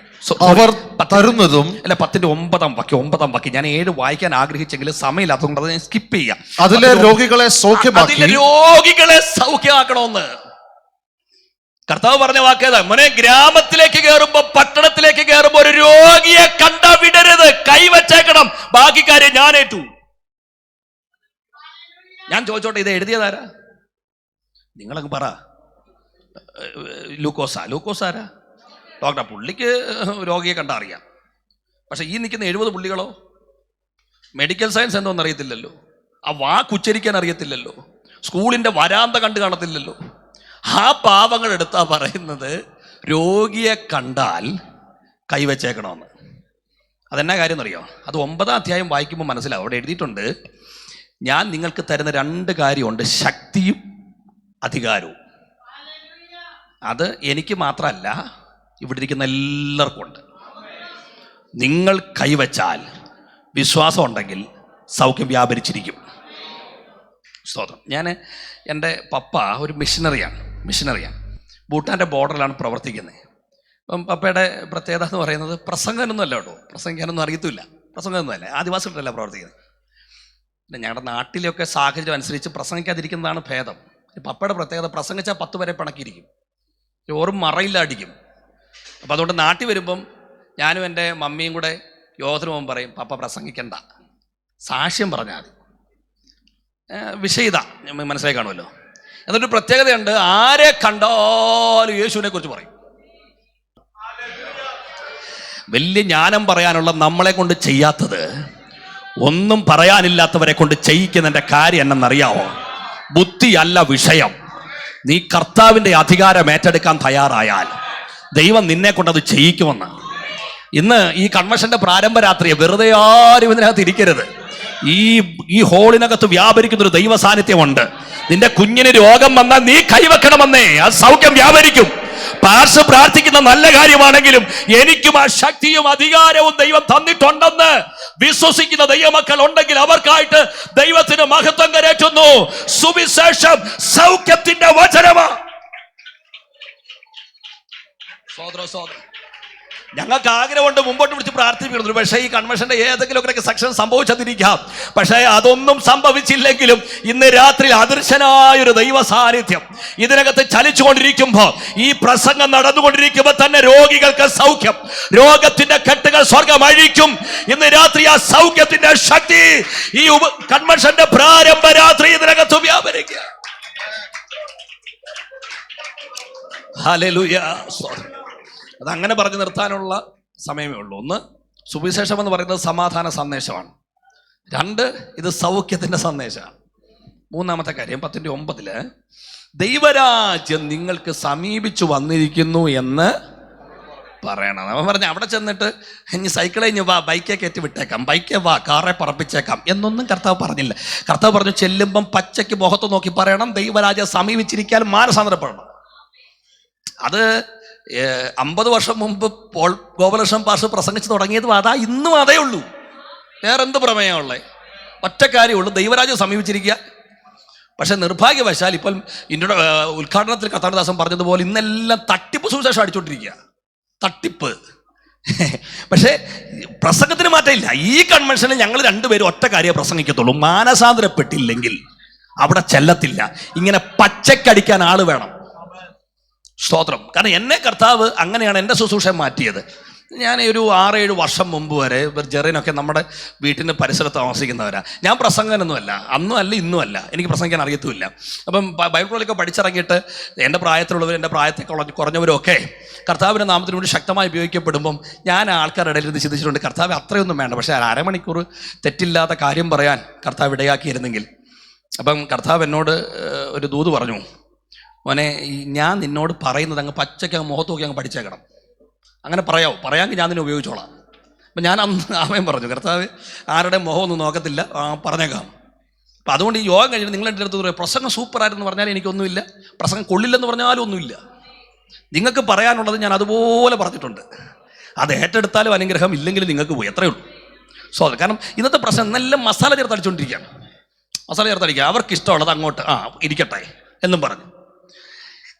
അവർ തരുന്നതും അല്ല 10:9 വാക്യം. ഞാൻ 7 വായിക്കാൻ ആഗ്രഹിച്ചെങ്കിൽ സമയമില്ലാത്തതുകൊണ്ട് അത് ഞാൻ സ്കിപ്പ് ചെയ്യാം. അതിലെ രോഗികളെ സൗഖ്യമാക്കണമെന്ന് കർത്താവ് പറഞ്ഞ വാക്കേതാ? മോനെ, ഗ്രാമത്തിലേക്ക് കയറുമ്പോ, പട്ടണത്തിലേക്ക് കയറുമ്പോ ഒരു രോഗിയെ കണ്ടാ വിടരുത്, കൈവച്ചേക്കണം. ബാക്കി കാര്യം ഞാൻ ഏറ്റു. ഞാൻ ചോദിച്ചോട്ടെ, ഇത് എഴുതിയതാരാ? നിങ്ങളങ്ങ് പറ. ലൂക്കോസാരാ? ഡോക്ടർ. പുള്ളിക്ക് രോഗിയെ കണ്ടാ അറിയാം. പക്ഷെ ഈ നിൽക്കുന്ന 70 പുള്ളികളോ? മെഡിക്കൽ സയൻസ് എന്തോന്ന് അറിയത്തില്ലല്ലോ, ആ വാക്കുച്ചരിക്കാൻ അറിയത്തില്ലല്ലോ, സ്കൂളിന്റെ വരാന്ത കണ്ടു കാണത്തില്ലല്ലോ. ആ പാവങ്ങൾ എടുത്താ പറയുന്നത് രോഗിയെ കണ്ടാൽ കൈവച്ചേക്കണമെന്ന്. അതെന്നാ കാര്യം എന്നറിയോ? അത് 9-ാം അധ്യായം വായിക്കുമ്പോൾ മനസ്സിലാവും. അവിടെ എഴുതിയിട്ടുണ്ട്, ഞാൻ നിങ്ങൾക്ക് തരുന്ന 2 കാര്യമുണ്ട്, ശക്തിയും അധികാരവും. അത് എനിക്ക് മാത്രമല്ല, ഇവിടെ ഇരിക്കുന്ന എല്ലാവർക്കും ഉണ്ട്. നിങ്ങൾ കൈവച്ചാൽ, വിശ്വാസം ഉണ്ടെങ്കിൽ സൗഖ്യം വ്യാപരിച്ചിരിക്കും. സ്തോത്രം. എൻ്റെ പപ്പ ഒരു മിഷനറിയാണ്. ഭൂട്ടാൻ്റെ ബോർഡറിലാണ് പ്രവർത്തിക്കുന്നത്. അപ്പം പപ്പയുടെ പ്രത്യേകത എന്ന് പറയുന്നത് പ്രസംഗനൊന്നും അല്ല കേട്ടോ, പ്രസംഗിക്കാനൊന്നും അറിയത്തില്ല, പ്രസംഗമൊന്നുമല്ല, ആദിവാസികളല്ല പ്രവർത്തിക്കുന്നത്. പിന്നെ ഞങ്ങളുടെ നാട്ടിലൊക്കെ സാഹചര്യം അനുസരിച്ച് പ്രസംഗിക്കാതിരിക്കുന്നതാണ് ഭേദം. പപ്പയുടെ പ്രത്യേകത പ്രസംഗിച്ചാൽ 10 വരെ പണക്കിയിരിക്കും, ഓറും മറയില്ല അടിക്കും. അപ്പം അതുകൊണ്ട് നാട്ടിൽ വരുമ്പം ഞാനും എൻ്റെ മമ്മിയും കൂടെ യോഗത്തിന് പോകുമ്പോൾ പറയും, പപ്പ പ്രസംഗിക്കണ്ട, സാക്ഷ്യം പറഞ്ഞാൽ മതി. വിഷയിത മനസ്സിലായി കാണുമല്ലോ. എന്നിട്ട് പ്രത്യേകതയുണ്ട്, ആരെ കണ്ടാലും യേശുവിനെ കുറിച്ച് പറയും. വലിയ ജ്ഞാനം പറയാനുള്ള നമ്മളെ കൊണ്ട് ചെയ്യാത്തത് ഒന്നും പറയാനില്ലാത്തവരെ കൊണ്ട് ചെയ്യിക്കുന്നതിൻ്റെ കാര്യം എന്നെന്നറിയാവോ? ബുദ്ധിയല്ല വിഷയം. നീ കർത്താവിൻ്റെ അധികാരം ഏറ്റെടുക്കാൻ തയ്യാറായാൽ ദൈവം നിന്നെ കൊണ്ടത് ചെയ്യിക്കുമെന്ന്. ഇന്ന് ഈ കൺവെൻഷന്റെ പ്രാരംഭ രാത്രിയെ വെറുതെ ആരും ഇതിനകത്ത് ഇരിക്കരുത്. ഈ ഹോളിനകത്ത് വ്യാപരിക്കുന്നൊരു ദൈവ സാന്നിധ്യമുണ്ട്. നിന്റെ കുഞ്ഞിന് രോഗം വന്നാൽ നീ കൈവെക്കണമെന്നേ, ആ സൗഖ്യം വ്യാപരിക്കും. പാർശ്വ പ്രാർത്ഥിക്കുന്ന നല്ല കാര്യമാണെങ്കിലും എനിക്കും ആ ശക്തിയും അധികാരവും ദൈവം തന്നിട്ടുണ്ടെന്ന് വിശ്വസിക്കുന്ന ദൈവമക്കൾ ഉണ്ടെങ്കിൽ അവർക്കായിട്ട് ദൈവത്തിന് മഹത്വം കരേറ്റുന്നു. സുവിശേഷം സൗഖ്യത്തിന്റെ വചനമാണ്. സോദരം, ഞങ്ങൾക്ക് ആഗ്രഹമുണ്ട് മുമ്പോട്ട് വിളിച്ച് പ്രാർത്ഥിപ്പിക്കുന്നു. പക്ഷേ ഈ കൺവെൻഷന്റെ ഏതെങ്കിലുമൊക്കെ സെക്ഷൻ സംഭവിച്ചതിരിക്കാം. പക്ഷേ അതൊന്നും സംഭവിച്ചില്ലെങ്കിലും ഇന്ന് രാത്രി അദൃശ്യനായൊരു ദൈവ സാന്നിധ്യം ഇതിനകത്ത് ചലിച്ചുകൊണ്ടിരിക്കുമ്പോൾ, ഈ പ്രസംഗം നടന്നുകൊണ്ടിരിക്കുമ്പോൾ തന്നെ രോഗികൾക്ക് സൗഖ്യം, രോഗത്തിന്റെ കെട്ടുകൾ സ്വർഗം അഴിക്കും. ഇന്ന് രാത്രി ആ സൗഖ്യത്തിന്റെ ശക്തി ഈ കൺവെൻഷന്റെ പ്രാരംഭ രാത്രി ഇതിനകത്ത് വ്യാപരിക്കുക. ഹല്ലേലൂയ. അതങ്ങനെ പറഞ്ഞു നിർത്താനുള്ള സമയമേ ഉള്ളൂ. ഒന്ന്, സുവിശേഷം എന്ന് പറയുന്നത് സമാധാന സന്ദേശമാണ്. 2, ഇത് സൗഖ്യത്തിൻ്റെ സന്ദേശമാണ്. 3-ാമത്തെ കാര്യം 10:9 ദൈവരാജ്യം നിങ്ങൾക്ക് സമീപിച്ചു വന്നിരിക്കുന്നു എന്ന് പറയണം. അവൻ പറഞ്ഞു അവിടെ ചെന്നിട്ട് ഇനി സൈക്കിളെ ഇനി വാ, ബൈക്കെ കയറ്റി വിട്ടേക്കാം, ബൈക്കെ വാ, കാറെ പറപ്പിച്ചേക്കാം എന്നൊന്നും കർത്താവ് പറഞ്ഞില്ല. കർത്താവ് പറഞ്ഞു ചെല്ലുമ്പം പച്ചയ്ക്ക് മുഖത്ത് നോക്കി പറയണം, ദൈവരാജ്യം സമീപിച്ചിരിക്കാൻ മാനസാന്തരപ്പെടണം. അത് 50 വർഷം മുമ്പ് പോൾ ഗോപാലകൃഷ്ണൻ പാസ്റ്റർ പ്രസംഗിച്ച് തുടങ്ങിയതും അതാ, ഇന്നും അതേ ഉള്ളൂ. വേറെന്ത് പ്രമേയമുള്ളേ? ഒറ്റ കാര്യമുള്ളൂ, ദൈവരാജ്യം സമീപിച്ചിരിക്കുക. പക്ഷെ നിർഭാഗ്യവശാൽ ഇപ്പോൾ ഉദ്ഘാടനത്തിൽ കർത്താവിദാസൻ പറഞ്ഞതുപോലെ ഇന്നെല്ലാം തട്ടിപ്പ് സുവിശേഷം അടിച്ചോണ്ടിരിക്കുക, തട്ടിപ്പ്. പക്ഷേ പ്രസംഗത്തിന് മാറ്റമില്ല. ഈ കൺവെൻഷനിൽ ഞങ്ങൾ 2 പേരും ഒറ്റ കാര്യം പ്രസംഗിക്കത്തുള്ളൂ, മാനസാന്തരപ്പെട്ടില്ലെങ്കിൽ അവിടെ ചെല്ലത്തില്ല. ഇങ്ങനെ പച്ചക്കടിക്കാൻ ആള് വേണം. സ്തോത്രം. കാരണം എന്നെ കർത്താവ് അങ്ങനെയാണ് എൻ്റെ ശുശ്രൂഷ മാറ്റിയത്. ഞാൻ ഒരു 6-7 വർഷം മുമ്പ് വരെ ജെറിനൊക്കെ നമ്മുടെ വീട്ടിൻ്റെ പരിസരത്ത് താമസിക്കുന്നവരാണ്. ഞാൻ പ്രസംഗനൊന്നുമല്ല, അന്നും അല്ല ഇന്നും അല്ല, എനിക്ക് പ്രസംഗിക്കാൻ അറിയത്തുമില്ല. അപ്പം ബൈബിളിലൊക്കെ പഠിച്ചിറങ്ങിയിട്ട് എൻ്റെ പ്രായത്തിലുള്ളവർ, എൻ്റെ പ്രായത്തെ കുറഞ്ഞവരൊക്കെ കർത്താവിൻ്റെ നാമത്തിന് വേണ്ടി ശക്തമായി ഉപയോഗിക്കപ്പെടുമ്പം ഞാൻ ആൾക്കാരുടെ ഇടയിൽ നിന്ന് ചിന്തിച്ചിട്ടുണ്ട്, കർത്താവ് അത്രയൊന്നും വേണ്ട, പക്ഷേ 1/2 മണിക്കൂർ തെറ്റില്ലാത്ത കാര്യം പറയാൻ കർത്താവ് ഇടയാക്കിയിരുന്നെങ്കിൽ. അപ്പം കർത്താവ് എന്നോട് ഒരു ദൂത് പറഞ്ഞു, മോനെ ഞാൻ നിന്നോട് പറയുന്നത് അങ്ങ് പച്ചയ്ക്ക് അങ്ങ് മുഖത്ത് നോക്കി അങ്ങ് പഠിച്ചേക്കണം. അങ്ങനെ പറയാമെങ്കിൽ ഞാൻ നിന്നെ ഉപയോഗിച്ചോളാം. അപ്പം ഞാൻ അന്ന് ആമേൻ പറഞ്ഞു, കർത്താവ് ആരുടെ മുഖമൊന്നും നോക്കത്തില്ല, പറഞ്ഞേക്കാം. അപ്പം അതുകൊണ്ട് ഈ യോഗം കഴിഞ്ഞിട്ട് നിങ്ങളെൻ്റെ അടുത്ത് പറയും പ്രസംഗം സൂപ്പറായിരുന്നു പറഞ്ഞാൽ എനിക്കൊന്നുമില്ല, പ്രസംഗം കൊള്ളില്ലെന്ന് പറഞ്ഞാലും ഒന്നുമില്ല. നിങ്ങൾക്ക് പറയാനുള്ളത് ഞാൻ അതുപോലെ പറഞ്ഞിട്ടുണ്ട്. അത് ഏറ്റെടുത്താലും അനുഗ്രഹം, ഇല്ലെങ്കിലും നിങ്ങൾക്ക് പോയി, അത്രയേ ഉള്ളൂ. കാരണം ഇന്നത്തെ പ്രശ്നം എന്നെല്ലാം മസാല ചേർത്തടിച്ചുകൊണ്ടിരിക്കുകയാണ്. മസാല ചേർത്തടിക്കുക, അവർക്ക് ഇഷ്ടമുള്ളത് അങ്ങോട്ട് ഇരിക്കട്ടെ എന്നും പറഞ്ഞു.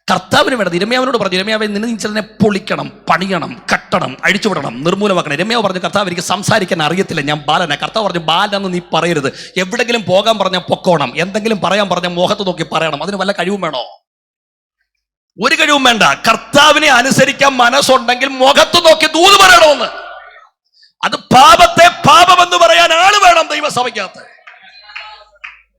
കർത്താവിന് വേണ്ടത് ഇരമ്യാവിനോട് പറഞ്ഞു, ഇരമ്യാവെ നിന്നെ ചിലതിനെ പൊളിക്കണം, പണിയണം, കട്ടണം, അഴിച്ചുവിടണം, നിർമൂലമാക്കണം. ഇരമ്യാവ് പറഞ്ഞു, കർത്താവ് എനിക്ക് സംസാരിക്കാൻ അറിയത്തില്ല, ഞാൻ ബാലന. കർത്താവ് പറഞ്ഞു, ബാലെന്ന് നീ പറയരുത്. എവിടെങ്കിലും പോകാൻ പറഞ്ഞാൽ പൊക്കോണം, എന്തെങ്കിലും പറയാൻ പറഞ്ഞാൽ മുഖത്ത് നോക്കി പറയണം. അതിന് വല്ല കഴിവും വേണോ? ഒരു കഴിവും വേണ്ട. കർത്താവിനെ അനുസരിക്കാൻ മനസ്സുണ്ടെങ്കിൽ മുഖത്ത് നോക്കി ദൂത് പറയണമെന്ന്. അത് പാപത്തെ പാപമെന്ന് പറയാൻ ആള് വേണം ദൈവസഭയ്ക്കകത്ത്.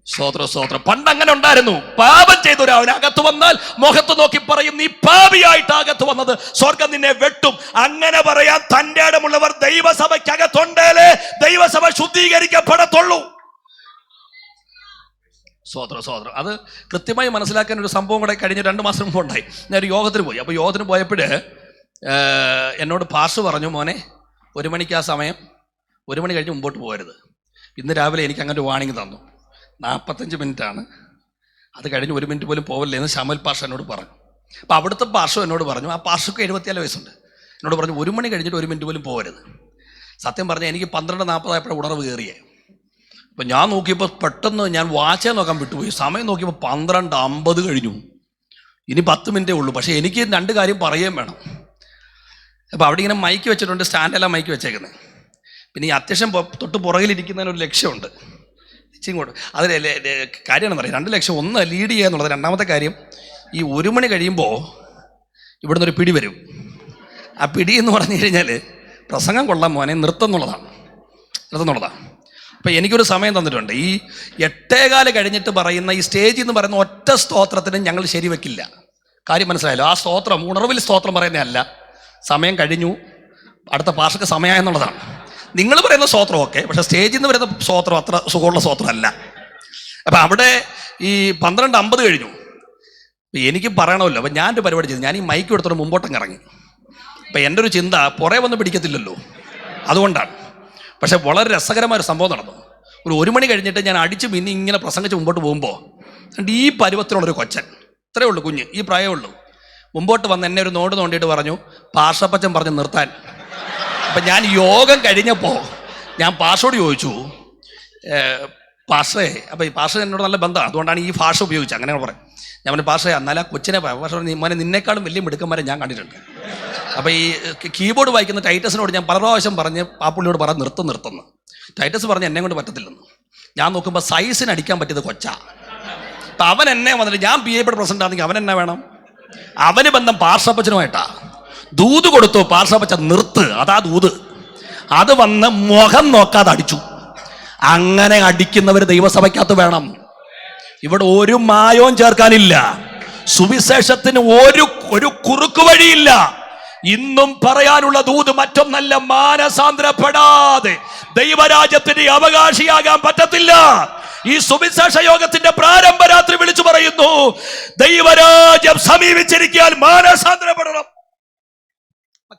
സ്തോത്രം. പണ്ട് അങ്ങനെ ഉണ്ടായിരുന്നു. പാപം ചെയ്തൊരു അവനകത്ത് വന്നാൽ മുഖത്ത് നോക്കി പറയും, നീ പാപിയായിട്ട് അകത്ത് വന്നത്, സ്വർഗം നിന്നെ വെട്ടും. അങ്ങനെ പറയാൻ തന്റെ ഇടമുള്ളവർ ദൈവസഭയ്ക്കകത്തുണ്ടേലേ ദൈവസഭ ശുദ്ധീകരിക്കപ്പെടത്തുള്ളൂ. സ്തോത്രം. അത് കൃത്യമായി മനസ്സിലാക്കാൻ ഒരു സംഭവം കൂടെ കഴിഞ്ഞ 2 മാസം മുമ്പ് ഉണ്ടായി. ഞാൻ ഒരു യോഗത്തിന് പോയി. അപ്പോൾ യോഗത്തിന് പോയപ്പോൾ എന്നോട് പാസ്റ്റർ പറഞ്ഞു, മോനെ 1 മണിക്ക് ആ സമയം, 1 മണി കഴിഞ്ഞ് മുമ്പോട്ട് പോകരുത്. ഇന്ന് രാവിലെ എനിക്ക് അങ്ങനെ ഒരു വാണിംഗ് തന്നു. 45 മിനിറ്റാണ്, അത് കഴിഞ്ഞ് 1 മിനിറ്റ് പോലും പോവില്ലേ എന്ന് ശാമുൽ പാസ്റ്റർ എന്നോട് പറഞ്ഞു. അപ്പോൾ അവിടുത്തെ പാസ്റ്റർ എന്നോട് പറഞ്ഞു, ആ പാസ്റ്റർക്ക് 74 വയസ്സുണ്ട്, എന്നോട് പറഞ്ഞു 1 മണി കഴിഞ്ഞിട്ട് 1 മിനിറ്റ് പോലും പോകരുത്. സത്യം പറഞ്ഞാൽ എനിക്ക് 12:40 ഉണർവ് കയറിയേ. ഇപ്പം ഞാൻ നോക്കിയപ്പോൾ പെട്ടെന്ന് ഞാൻ വാച്ചേ നോക്കാൻ വിട്ടുപോയി. സമയം നോക്കിയപ്പോൾ 12:50 കഴിഞ്ഞു. ഇനി 10 മിനിറ്റേ ഉള്ളൂ. പക്ഷേ എനിക്ക് 2 കാര്യം പറയുകയും വേണം. അപ്പോൾ അവിടെ ഇങ്ങനെ മൈക്ക് വെച്ചിട്ടുണ്ട്, സ്റ്റാൻഡെല്ലാം മൈക്ക് വെച്ചേക്കുന്നത്. പിന്നെ ഈ അത്യാവശ്യം തൊട്ട് പുറകിലിരിക്കുന്നതിന് ഒരു ലക്ഷ്യമുണ്ട്. ഇച്ചിങ്ങോട്ട് അത് കാര്യമാണെന്ന് പറയാം. 2 ലക്ഷ്യം. ഒന്ന് ലീഡ് ചെയ്യുക എന്നുള്ളത്. രണ്ടാമത്തെ കാര്യം, ഈ 1 മണി കഴിയുമ്പോൾ ഇവിടുന്ന് ഒരു പിടി വരും. ആ പിടി എന്ന് പറഞ്ഞു കഴിഞ്ഞാൽ പ്രസംഗം കൊള്ളാൻ മോനെ നിർത്തുന്നുള്ളതാണ്. അപ്പം എനിക്കൊരു സമയം തന്നിട്ടുണ്ട്. ഈ 8:15 കഴിഞ്ഞിട്ട് പറയുന്ന ഈ സ്റ്റേജിൽ നിന്ന് പറയുന്ന ഒറ്റ സ്തോത്രത്തിനും ഞങ്ങൾ ശരിവെക്കില്ല. കാര്യം മനസ്സിലായല്ലോ? ആ സ്തോത്രം ഉണർവിൽ സ്തോത്രം പറയുന്നതല്ല. സമയം കഴിഞ്ഞു, അടുത്ത പാർഷക്ക് സമയമായെന്നുള്ളതാണ്. നിങ്ങൾ പറയുന്ന സ്തോത്രം ഓക്കെ, പക്ഷെ സ്റ്റേജിൽ നിന്ന് വരുന്ന സ്തോത്രം അത്ര സുഖമുള്ള സ്തോത്രമല്ല. അപ്പം അവിടെ ഈ 12:50 കഴിഞ്ഞു. എനിക്ക് പറയണമല്ലോ. അപ്പം ഞാനൊരു പരിപാടി ചെയ്തു. ഞാൻ ഈ മൈക്ക് എടുത്തോണ്ട് മുമ്പോട്ടങ്ങ് ഇറങ്ങി. അപ്പം എൻ്റെ ഒരു ചിന്ത പുറകെ വന്ന് പിടിക്കത്തില്ലല്ലോ, അതുകൊണ്ടാണ്. പക്ഷെ വളരെ രസകരമായൊരു സംഭവം നടന്നു. ഒരു 1 മണി കഴിഞ്ഞിട്ട് ഞാൻ അടിച്ച് പിന്നെ ഇങ്ങനെ പ്രസംഗിച്ച് മുമ്പോട്ട് പോകുമ്പോൾ ഈ പരുവത്തിലുള്ളൊരു കൊച്ചൻ, ഇത്രയേ ഉള്ളൂ, കുഞ്ഞ്, ഈ പ്രായമേ ഉള്ളൂ, മുമ്പോട്ട് വന്ന് എന്നെ ഒരു നോട്ട് നോണ്ടിയിട്ട് പറഞ്ഞു, പാർഷപ്പച്ചൻ പറഞ്ഞ് നിർത്താൻ. അപ്പം ഞാൻ യോഗം കഴിഞ്ഞപ്പോൾ ഞാൻ പാഷോട് ചോദിച്ചു, പാഷേ, അപ്പം ഈ പാഷ എന്നോട് നല്ല ബന്ധമാണ്, അതുകൊണ്ടാണ് ഈ ഭാഷ ഉപയോഗിച്ചത്. അങ്ങനെ പറയും. ഞാൻ പറഞ്ഞു, പാഷേ എന്നാൽ ആ കൊച്ചിനെ ഭാഷ മോനെ നിന്നേക്കാളും വലിയ മിടുക്കന്മാരെ ഞാൻ കണ്ടിട്ടുണ്ട്. അപ്പോൾ ഈ കീബോർഡ് വായിക്കുന്ന ടൈറ്റസിനോട് ഞാൻ പല പ്രാവശ്യം പറഞ്ഞ് ആ പുള്ളിയോട് പറഞ്ഞ് നിർത്തുന്നു. ടൈറ്റസ് പറഞ്ഞ് എന്നെ കൊണ്ട് പറ്റത്തില്ലെന്ന്. ഞാൻ നോക്കുമ്പോൾ സൈസിന് അടിക്കാൻ പറ്റിയത് കൊച്ചാ. അപ്പം അവൻ എന്നെ വന്നിട്ട്, ഞാൻ PA പ്രസിഡന്റ് ആണെങ്കിൽ അവൻ എന്നെ വേണം. അവന് ബന്ധം പാർഷപ്പച്ചനുമായിട്ടാ. ദൂത് കൊടുത്തു, പാർഷപ്പച്ചൻ നിർത്ത്, അതാ ദൂത്. അത് വന്ന് മുഖം നോക്കാതെ അടിച്ചു. അങ്ങനെ അടിക്കുന്നവർ ദൈവസഭയ്ക്കകത്ത് വേണം. ഇവിടെ ഒരു മായവും ചേർക്കാനില്ല. സുവിശേഷത്തിന് ഒരു കുറുക്കു വഴിയില്ല. ഇന്നും പറയാനുള്ള ദൂത് മറ്റൊന്നല്ല, മാനസാന്തരപ്പെടാതെ ദൈവരാജ്യത്തിന്റെ അവകാശിയാകാൻ പറ്റത്തില്ല. ഈ സുവിശേഷ യോഗത്തിന്റെ പ്രാരംഭ രാത്രി വിളിച്ചു പറയുന്നു, ദൈവരാജ്യം സമീപിച്ചിരിക്കാൻ മാനസാന്തരപ്പെടണം.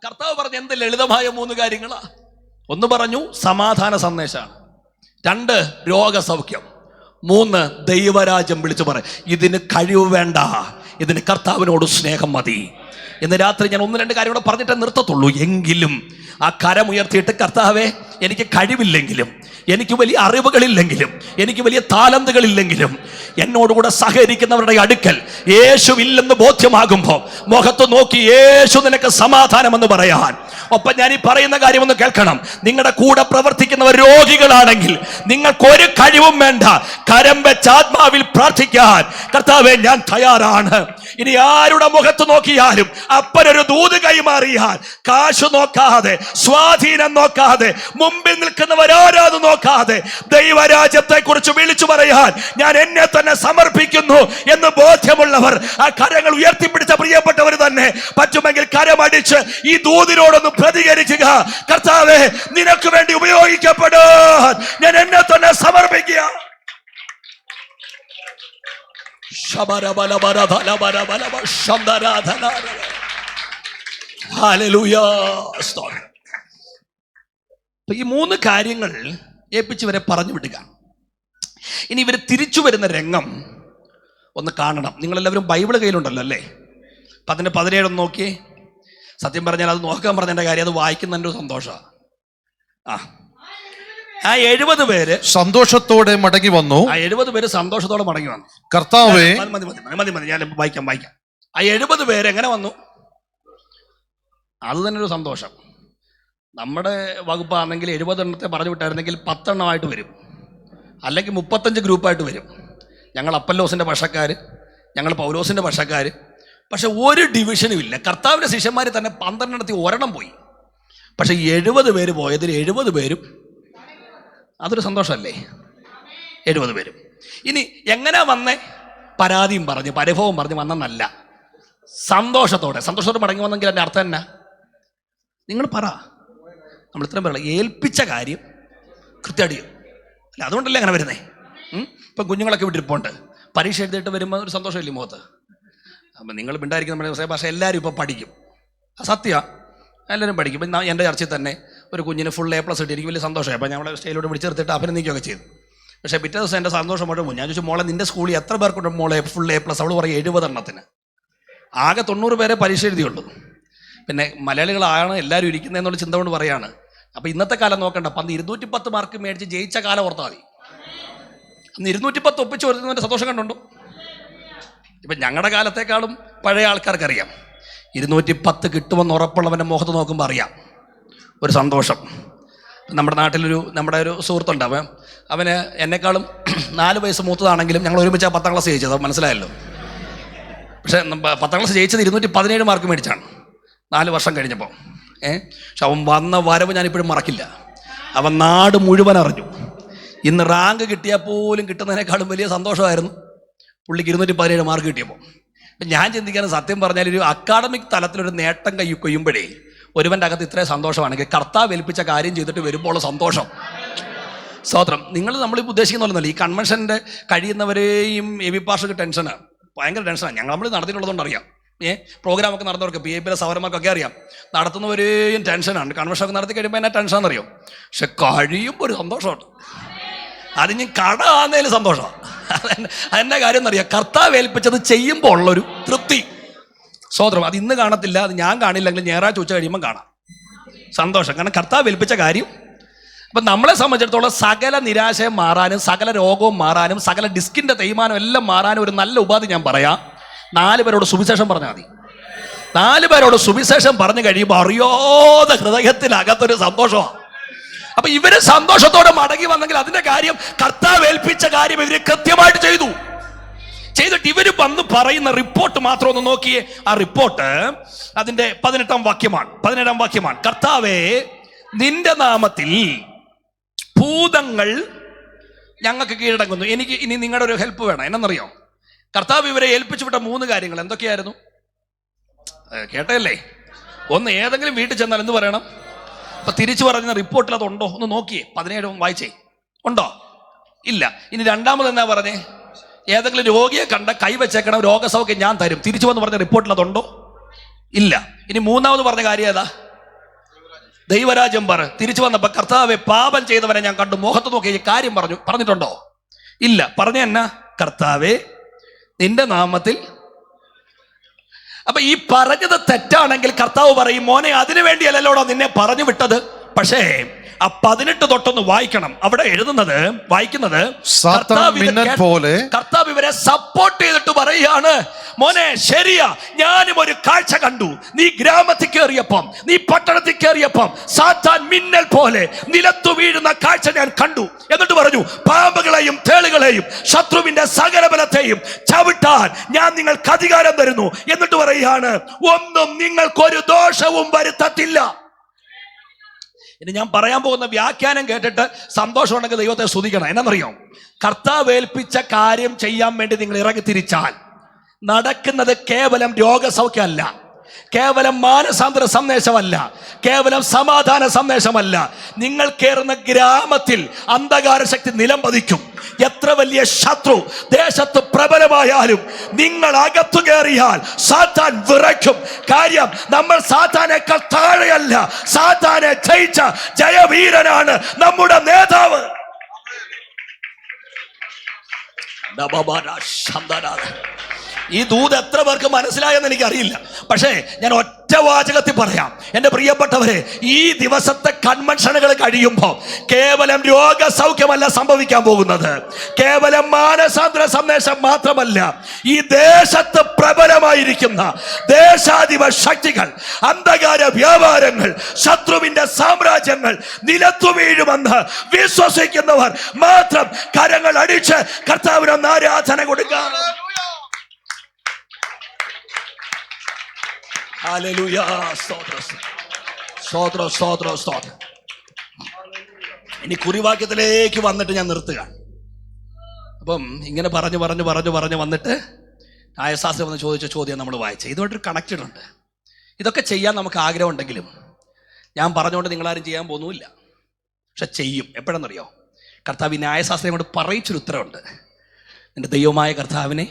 കർത്താവ് പറഞ്ഞ എന്ത് ലളിതമായ 3 കാര്യങ്ങളാ. ഒന്ന് പറഞ്ഞു സമാധാന സന്ദേശമാണ്, 2 രോഗസൗഖ്യം, 3 ദൈവരാജ്യം വിളിച്ചു പറ. ഇതിന് കഴിവ് വേണ്ട, ഇതിന് കർത്താവിനോട് സ്നേഹം മതി. ഇന്ന് രാത്രി ഞാൻ 1-2 കാര്യം കൂടെ പറഞ്ഞിട്ടേ നിർത്തത്തുള്ളൂ. എങ്കിലും ആ കരമുയർത്തിയിട്ട്, കർത്താവേ, എനിക്ക് കഴിവില്ലെങ്കിലും, എനിക്ക് വലിയ അറിവുകളില്ലെങ്കിലും, എനിക്ക് വലിയ താലന്തുകളില്ലെങ്കിലും, എന്നോടുകൂടെ സഹകരിക്കുന്നവരുടെ അടുക്കൽ യേശുവില്ലെന്ന് ബോധ്യമാകുമ്പോൾ മുഖത്ത് നോക്കി യേശു നിനക്ക് സമാധാനമെന്ന് പറയാൻ. ഒപ്പം ഞാൻ ഈ പറയുന്ന കാര്യം ഒന്ന് കേൾക്കണം. നിങ്ങളുടെ കൂടെ പ്രവർത്തിക്കുന്നവർ രോഗികളാണെങ്കിൽ നിങ്ങൾക്കൊരു കഴിവും വേണ്ട, കരം വെച്ച് ആത്മാവിൽ പ്രാർത്ഥിക്കാൻ, കർത്താവേ ഞാൻ തയ്യാറാണ്. ഇനി ആരുടെ മുഖത്ത് നോക്കിയാലും അപ്പനൊരു ദൂത് കൈമാറിയാൽ, കാശ് നോക്കാതെ, സ്വാധീനം നോക്കാതെ, മുമ്പിൽ നിൽക്കുന്നവരാരാത് നോക്കാതെ, ദൈവരാജ്യത്തെ കുറിച്ച് വിളിച്ചു പറയാൻ ഞാൻ എന്നെ തന്നെ സമർപ്പിക്കുന്നു എന്ന് ബോധ്യമുള്ളവർ ആ കരങ്ങൾ ഉയർത്തിപ്പിടിച്ച പ്രിയപ്പെട്ടവർ തന്നെ പറ്റുമെങ്കിൽ കരമടിച്ച് ഈ ദൂതിനോടൊന്ന് പ്രതികരിക്കുക. കർത്താവേ, നിനക്ക് വേണ്ടി ഉപയോഗിക്കപ്പെടാൻ ഞാൻ എന്നെ തന്നെ സമർപ്പിക്കുക. ഈ 3 കാര്യങ്ങൾ ഏൽപ്പിച്ച് വരെ പറഞ്ഞു വിടുക. ഇനി ഇവർ തിരിച്ചു വരുന്ന രംഗം ഒന്ന് കാണണം. നിങ്ങളെല്ലാവരും ബൈബിള് കയ്യിലുണ്ടല്ലോ അല്ലേ? 17 നോക്കിയേ. സത്യം പറഞ്ഞാൽ അത് നോക്കാൻ പറഞ്ഞതിൻ്റെ കാര്യം, അത് വായിക്കുന്നതിൻ്റെ ഒരു സന്തോഷമാണ്. ആ 70 പേര് സന്തോഷത്തോടെ മടങ്ങി വന്നു. ആ 70 പേര് സന്തോഷത്തോടെ മടങ്ങി വന്നു. കർത്താവേ, മതി, ഞാൻ വായിക്കാം. ആ 70 പേര് എങ്ങനെ വന്നു? അത് തന്നെ ഒരു സന്തോഷം. നമ്മുടെ വകുപ്പാണെങ്കിൽ 70 എണ്ണത്തെ പറഞ്ഞു വിട്ടായിരുന്നെങ്കിൽ 10 എണ്ണമായിട്ട് വരും, അല്ലെങ്കിൽ 35 ഗ്രൂപ്പായിട്ട് വരും. ഞങ്ങൾ അപ്പല്ലോസിൻ്റെ പക്ഷക്കാർ, ഞങ്ങൾ പൗലോസിൻ്റെ പക്ഷക്കാർ. പക്ഷെ ഒരു ഡിവിഷനും ഇല്ല. കർത്താവിൻ്റെ ശിഷ്യന്മാർ തന്നെ 12 എണ്ണത്തിൽ ഒരെണ്ണം പോയി. പക്ഷെ 70 പേര് പോയതിൽ 70 പേരും, അതൊരു സന്തോഷമല്ലേ? 70 പേരും. ഇനി എങ്ങനെ വന്നേ? പരാതിയും പറഞ്ഞ്, പരിഭവം പറഞ്ഞ് വന്നെന്നല്ല, സന്തോഷത്തോടെ മടങ്ങി വന്നെങ്കിൽ എൻ്റെ അർത്ഥം എന്നാ? നിങ്ങൾ പറ. നമ്മൾ ഇത്രയും പറയണം, ഏൽപ്പിച്ച കാര്യം കൃത്യമായിട്ട് അല്ല. അതുകൊണ്ടല്ലേ അങ്ങനെ വരുന്നേ. ഇപ്പം കുഞ്ഞുങ്ങളൊക്കെ വിട്ടിരിപ്പുണ്ട്, പരീക്ഷ എഴുതിയിട്ട് വരുമ്പോൾ ഒരു സന്തോഷമില്ലേ മുഖത്ത്? അപ്പം നിങ്ങൾ മിണ്ടായിരിക്കുന്ന പക്ഷേ എല്ലാവരും ഇപ്പോൾ പഠിക്കും. സത്യമാണ്, എല്ലാവരും പഠിക്കും. ഇപ്പം എൻ്റെ ചർച്ചയിൽ തന്നെ ഒരു കുഞ്ഞിന് ഫുൾ A+ കിട്ടി. എനിക്ക് വലിയ സന്തോഷമായി. അപ്പോൾ ഞങ്ങളെ സ്റ്റേജിലോട്ട് വിളിച്ചെടുത്തിട്ട് അഭിനന്ദിക്കുകയൊക്കെ ചെയ്തു. പക്ഷേ പിറ്റേ ദിവസം എൻ്റെ സന്തോഷം മുഴുവൻ ഞാൻ ചോദിച്ചു, മോളെ നിൻ്റെ സ്കൂളിൽ എത്ര പേർക്കുണ്ട് മോളെ ഫുൾ A+? അവൾ പറയും 70 എണ്ണത്തിന്. ആകെ 90 പേരെ പരീക്ഷ എഴുതിയുള്ളൂ. പിന്നെ മലയാളികളാണ് എല്ലാവരും ഇരിക്കുന്നതെന്നുള്ള ചിന്ത കൊണ്ട് പറയാണ്. അപ്പോൾ ഇന്നത്തെ കാലം നോക്കണ്ട, 210 മാർക്ക് മേടിച്ച് ജയിച്ച കാലം ഓർത്താൽ മതി. ഇന്ന് 210 ഒപ്പിച്ച് വരുന്നതിൻ്റെ സന്തോഷം കണ്ടുണ്ടോ? ഇപ്പം ഞങ്ങളുടെ കാലത്തേക്കാളും പഴയ ആൾക്കാർക്കറിയാം 210 കിട്ടുമെന്ന് ഉറപ്പുള്ളവൻ്റെ മുഖത്ത് നോക്കുമ്പോൾ അറിയാം ഒരു സന്തോഷം. നമ്മുടെ ഒരു സുഹൃത്തുണ്ട്, അവന് എന്നെക്കാളും 4 വയസ്സ് മൂത്തതാണെങ്കിലും ഞങ്ങൾ ഒരുമിച്ച് 10ാം ക്ലാസ് ജയിച്ചത്, മനസ്സിലായല്ലോ. പക്ഷേ 10ാം ക്ലാസ് ജയിച്ചത് 217 മാർക്ക് മേടിച്ചാണ് 4 വർഷം കഴിഞ്ഞപ്പോൾ. പക്ഷെ അവൻ വന്ന വരവ് ഞാനിപ്പോഴും മറക്കില്ല. അവൻ നാട് മുഴുവൻ അറിഞ്ഞു. ഇന്ന് റാങ്ക് കിട്ടിയാൽ പോലും കിട്ടുന്നതിനേക്കാളും വലിയ സന്തോഷമായിരുന്നു പുള്ളിക്ക് 217 മാർക്ക് കിട്ടിയപ്പോൾ. അപ്പം ഞാൻ ചിന്തിക്കാനും, സത്യം പറഞ്ഞാൽ ഒരു അക്കാഡമിക് തലത്തിലൊരു നേട്ടം കൊയ്യുമ്പോഴേ ഒരുവൻ്റെ അകത്ത് ഇത്രയും സന്തോഷമാണെങ്കിൽ കർത്താവ് ഏൽപ്പിച്ച കാര്യം ചെയ്തിട്ട് വരുമ്പോൾ സന്തോഷം. സ്തോത്രം. നമ്മളിപ്പോൾ ഉദ്ദേശിക്കുന്ന പോലൊന്നുമല്ല. ഈ കൺവെൻഷൻ്റെ കഴിയുന്നവരെയും എബി പാഷക്ക് ടെൻഷനാണ്, ഭയങ്കര ടെൻഷനാണ്. നമ്മൾ നടത്തിയിട്ടുള്ളതുകൊണ്ട് അറിയാം. പ്രോഗ്രാമൊക്കെ നടന്നവർക്ക് PIP സൗരന്മാർക്കൊക്കെ അറിയാം. നടത്തുന്നവരെയും ടെൻഷനാണ്. കൺവെൻഷനൊക്കെ നടത്തി കഴിയുമ്പോൾ എന്നാ ടെൻഷനാണെന്ന് അറിയാം. പക്ഷെ കഴിയുമ്പോൾ ഒരു സന്തോഷമുണ്ട്. അതിന് കട ആന്നതിൽ സന്തോഷമാണ്. അതെന്നാ കാര്യം എന്നറിയാം, കർത്താവ് ഏൽപ്പിച്ചത് ചെയ്യുമ്പോൾ ഉള്ളൊരു തൃപ്തി. സ്തോത്രം. അത് ഇന്ന് കാണത്തില്ല, അത് ഞാൻ കാണില്ലെങ്കിൽ ഞായറാഴ്ച ഉച്ച കഴിയുമ്പോൾ കാണാം സന്തോഷം. കാരണം കർത്താവ് ഏൽപ്പിച്ച കാര്യം. അപ്പം നമ്മളെ സംബന്ധിച്ചിടത്തോളം സകല നിരാശയും മാറാനും സകല രോഗവും മാറാനും സകല ഡിസ്കിൻ്റെ തേയ്മാനം എല്ലാം മാറാനും ഒരു നല്ല ഉപാധി ഞാൻ പറയാം. 4 പേരോട് സുവിശേഷം പറഞ്ഞാൽ മതി. 4 പേരോട് സുവിശേഷം പറഞ്ഞു കഴിയുമ്പോൾ അറിയാതെ ഹൃദയത്തിനകത്തൊരു സന്തോഷമാണ്. അപ്പൊ ഇവര് സന്തോഷത്തോടെ മടങ്ങി വന്നെങ്കിൽ അതിന്റെ കാര്യം കർത്താവ് ഏൽപ്പിച്ച കാര്യം ഇവര് കൃത്യമായിട്ട് ചെയ്തിട്ട് ഇവര് വന്ന് പറയുന്ന റിപ്പോർട്ട് മാത്രം ഒന്ന് നോക്കിയേ. ആ റിപ്പോർട്ട് അതിന്റെ 17ാം വാക്യമാണ്. കർത്താവേ, നിന്റെ നാമത്തിൽ ഭൂതങ്ങൾ ഞങ്ങൾക്ക് കീഴടങ്ങുന്നു. എനിക്ക് ഇനി നിങ്ങളുടെ ഒരു ഹെൽപ്പ് വേണം. എന്നറിയോ? കർത്താവ് ഇവരെ ഏൽപ്പിച്ചു വിട്ട 3 കാര്യങ്ങൾ എന്തൊക്കെയായിരുന്നു? കേട്ടല്ലേ? ഒന്ന്, ഏതെങ്കിലും വീട്ടിൽ ചെന്നാൽ എന്ത് പറയണം? അപ്പൊ തിരിച്ചു പറയുന്ന റിപ്പോർട്ടിൽ അതുണ്ടോ ഒന്ന് നോക്കിയേ. 17 വായിച്ചേ. ഉണ്ടോ? ഇല്ല. ഇനി രണ്ടാമത് എന്നാ പറഞ്ഞേ? ഏതെങ്കിലും രോഗിയെ കണ്ട കൈവച്ചേക്കണം, രോഗസൗഖ്യം ഞാൻ തരും. തിരിച്ചു വന്ന് പറഞ്ഞ റിപ്പോർട്ടിൽ അതുണ്ടോ? ഇല്ല. ഇനി മൂന്നാമത് പറഞ്ഞ കാര്യം ഏതാ? ദൈവരാജ്യം പറ. തിരിച്ചു വന്നപ്പോ കർത്താവെ, പാപം ചെയ്തവനെ ഞാൻ കണ്ടു, മുഖത്ത് നോക്കി ഈ കാര്യം പറഞ്ഞിട്ടുണ്ടോ? ഇല്ല. പറഞ്ഞ എന്നാ? കർത്താവെ, നിന്റെ നാമത്തിൽ. അപ്പൊ ഈ പറഞ്ഞത് തെറ്റാണെങ്കിൽ കർത്താവ് പറയും, മോനെ അതിനു വേണ്ടിയല്ലോടാ നിന്നെ പറഞ്ഞു വിട്ടത്. പക്ഷേ ആ 18 തൊട്ടൊന്ന് വായിക്കണം. അവിടെ വായിക്കുന്നത് കർത്താവ് ഇവരെ സപ്പോർട്ട് ചെയ്തിട്ട് പറയുകയാണ്, മോനെ ശരിയാ, ഞാനും ഒരു കാഴ്ച കണ്ടു. നീ ഗ്രാമത്തിൽ കയറിയപ്പം, നീ പട്ടണത്തിൽ കയറിയപ്പം സാത്താൻ മിന്നൽ പോലെ നിലത്തു വീഴുന്ന കാഴ്ച ഞാൻ കണ്ടു. എന്നിട്ട് പറഞ്ഞു, പാമ്പുകളെയും തേളുകളെയും ശത്രുവിന്റെ സകല ബലത്തെയും ചവിട്ടാൻ ഞാൻ നിങ്ങൾക്ക് അധികാരം തരുന്നു. എന്നിട്ട് പറയുകയാണ്, ഒന്നും നിങ്ങൾക്കൊരു ദോഷവും വരുത്തത്തില്ല. ഇനി ഞാൻ പറയാൻ പോകുന്ന വ്യാഖ്യാനം കേട്ടിട്ട് സന്തോഷമുണ്ടെങ്കിൽ ദൈവത്തെ സ്തുതിക്കണം. എന്നറിയോ? കർത്താവ് ഏൽപ്പിച്ച കാര്യം ചെയ്യാൻ വേണ്ടി നിങ്ങൾ ഇറങ്ങി തിരിച്ചാൽ നടക്കുന്നത് കേവലം രോഗസൗഖ്യമല്ല, കേവലം മാനസാന്തര സന്ദേശമല്ല, കേവലം സമാധാന സന്ദേശമല്ല. നിങ്ങൾ കയറുന്ന ഗ്രാമത്തിൽ അന്ധകാര ശക്തി നിലംപതിക്കും. എത്ര വലിയ ശത്രു ദേശത്ത് പ്രബലമായാലും നിങ്ങൾ അകത്തു കയറിയാൽ സാത്താൻ വിറയ്ക്കും. കാര്യം, നമ്മൾ സാത്താനേക്കാൾ താഴെയല്ല, സാത്താനെ ജയിച്ച ജയവീരനാണ് നമ്മുടെ നേതാവ്. ഈ ദൂത് എത്ര പേർക്ക് മനസ്സിലായെന്ന് എനിക്കറിയില്ല. പക്ഷേ ഞാൻ ഒറ്റ വാചകത്തിൽ പറയാം, എൻ്റെ പ്രിയപ്പെട്ടവരെ, ഈ ദിവസത്തെ കൺവെൻഷനുകൾ കഴിയുമ്പോൾ കേവലം രോഗസൗഖ്യമല്ല സംഭവിക്കാൻ പോകുന്നത്, കേവലം മാനസാന്തര സന്ദേശം മാത്രമല്ല, ഈ ദേശത്ത് പ്രബലമായിരിക്കുന്ന ദേശാധിപ ശക്തികൾ, അന്ധകാര വ്യാപാരങ്ങൾ, ശത്രുവിന്റെ സാമ്രാജ്യങ്ങൾ നിലത്തു വീഴുമെന്ന് വിശ്വസിക്കുന്നവർ മാത്രം കരങ്ങൾ അടിച്ച് കർത്താവിനൊന്ന് ആരാധന കൊടുക്കുക. ഹല്ലേലൂയ. സ്തോത്രം. ഇനി കുറിവാക്യത്തിലേക്ക് വന്നിട്ട് ഞാൻ നിർത്തുക. അപ്പം ഇങ്ങനെ പറഞ്ഞു വന്നിട്ട് ന്യായശാസ്ത്രം വന്ന് ചോദിച്ച ചോദ്യം നമ്മൾ വായിച്ച ഇതുമായിട്ടൊരു കണക്റ്റഡ് ഉണ്ട്. ഇതൊക്കെ ചെയ്യാൻ നമുക്ക് ആഗ്രഹം ഉണ്ടെങ്കിലും ഞാൻ പറഞ്ഞുകൊണ്ട് നിങ്ങളാരും ചെയ്യാൻ പോകുന്നുമില്ല. പക്ഷെ ചെയ്യും. എപ്പോഴെന്നറിയോ? കർത്താവ് ന്യായശാസ്ത്രം കൊണ്ട് പറയിച്ചൊരു ഉത്തരവുണ്ട്. നിന്റെ ദൈവമായ കർത്താവിനെ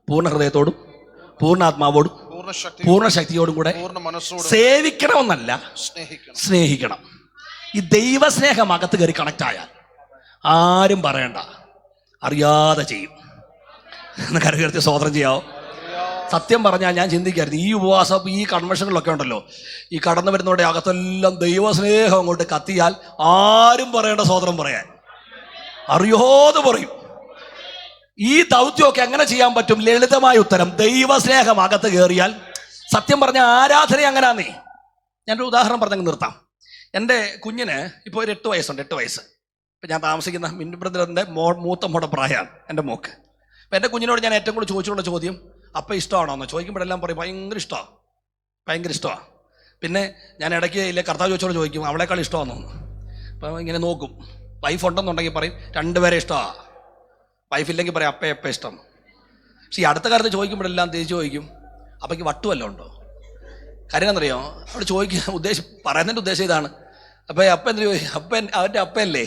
പൂർണ്ണ ഹൃദയത്തോടും പൂർണ്ണാത്മാവോടും പൂർണ്ണ ശക്തിയോടും കൂടെ സേവിക്കണമെന്നല്ല, സ്നേഹിക്കണം. ഈ ദൈവസ്നേഹം അകത്ത് കയറി കണക്ട് ആയാൽ ആരും പറയണ്ട, അറിയാതെ ചെയ്യും. എന്ന് കരകീർത്തി സ്തോത്രം ചെയ്യാവോ? സത്യം പറഞ്ഞാൽ ഞാൻ ചിന്തിക്കായിരുന്നു, ഈ ഉപവാസം ഈ കൺവെൻഷനുകളൊക്കെ ഉണ്ടല്ലോ, ഈ കടന്നു വരുന്നവരുടെ അകത്തെല്ലാം ദൈവസ്നേഹം അങ്ങോട്ട് കത്തിയാൽ ആരും പറയേണ്ട സ്തോത്രം പറയാൻ അറിയാതെ പറയും. ഈ ദൗത്യമൊക്കെ എങ്ങനെ ചെയ്യാൻ പറ്റും? ലളിതമായ ഉത്തരം, ദൈവസ്നേഹം അകത്ത് കയറിയാൽ. സത്യം പറഞ്ഞ ആരാധന അങ്ങനാന്നേ. ഞാനൊരു ഉദാഹരണം പറഞ്ഞങ്ങ് നിർത്താം. എൻ്റെ കുഞ്ഞിന് ഇപ്പോൾ ഒരു 8 വയസ്സുണ്ട്. 8 വയസ്സ്. ഇപ്പം ഞാൻ താമസിക്കുന്ന മിന്നു ബ്രദറിൻ്റെ മൂത്ത മോടെ പ്രായമാണ് എൻ്റെ മോക്ക്. അപ്പം എൻ്റെ കുഞ്ഞിനോട് ഞാൻ ഏറ്റവും കൂടുതൽ ചോദിച്ചുള്ള ചോദ്യം, അപ്പം ഇഷ്ടമാണോ എന്ന് ചോദിക്കുമ്പോഴെല്ലാം പറയും ഭയങ്കര ഇഷ്ടമാണ്, ഭയങ്കര ഇഷ്ടമാണ്. പിന്നെ ഞാൻ ഇടയ്ക്ക് ഇല്ല കർത്താവ് ചോദിച്ചോട് ചോദിക്കും അവളെക്കാൾ ഇഷ്ടമാണെന്ന് തോന്നുന്നു. അപ്പം ഇങ്ങനെ നോക്കും, വൈഫ് ഉണ്ടെന്നുണ്ടെങ്കിൽ പറയും 2 പേരെ ഇഷ്ടമാണ്, വൈഫില്ലെങ്കിൽ പറയും അപ്പ ഇഷ്ടം. പക്ഷേ ഈ അടുത്ത കാലത്ത് ചോദിക്കുമ്പോഴെല്ലാം തിരിച്ചു ചോദിക്കും അപ്പയ്ക്ക് വട്ടുവല്ലോ ഉണ്ടോ. കാര്യം എന്നറിയോ, അവിടെ പറയുന്നതിൻ്റെ ഉദ്ദേശം ഇതാണ്. അപ്പം എന്ത് ചോദിക്കും, അവൻ്റെ അപ്പയല്ലേ,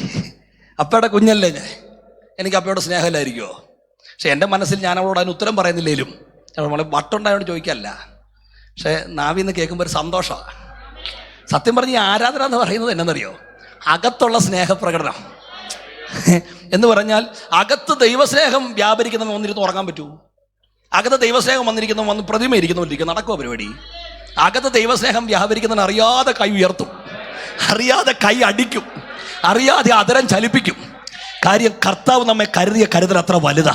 അപ്പയുടെ കുഞ്ഞല്ലേ ഞാൻ, എനിക്ക് അപ്പയോട് സ്നേഹമില്ലായിരിക്കുമോ? പക്ഷെ എൻ്റെ മനസ്സിൽ ഞാൻ അവളോട് അതിന് ഉത്തരം പറയുന്നില്ലേലും നമ്മളെ വട്ടുണ്ടായോണ്ട് ചോദിക്കല്ല, പക്ഷെ നാവിന്ന് കേൾക്കുമ്പോൾ ഒരു സന്തോഷമാണ്. സത്യം പറഞ്ഞ് ഈ ആരാധന എന്ന് പറയുന്നത് എന്നറിയോ, അകത്തുള്ള സ്നേഹപ്രകടനം എന്ന് പറഞ്ഞാൽ അകത്ത് ദൈവസ്നേഹം വ്യാപരിക്കുന്ന വന്നിരുന്ന് ഉറങ്ങാൻ പറ്റൂ? അകത്ത് ദൈവസ്നേഹം വന്ന് പ്രതിമ ഇരിക്കുന്നവരിക്കും നടക്കുമോ പരിപാടി? അകത്ത് ദൈവസ്നേഹം വ്യാപരിക്കുന്നവൻ അറിയാതെ കൈ ഉയർത്തും, അറിയാതെ കൈ അടിക്കും, അറിയാതെ അതരം ചലിപ്പിക്കും. കാര്യം കർത്താവ് നമ്മെ കരുതിയ കരുതൽ അത്ര വലുതാ.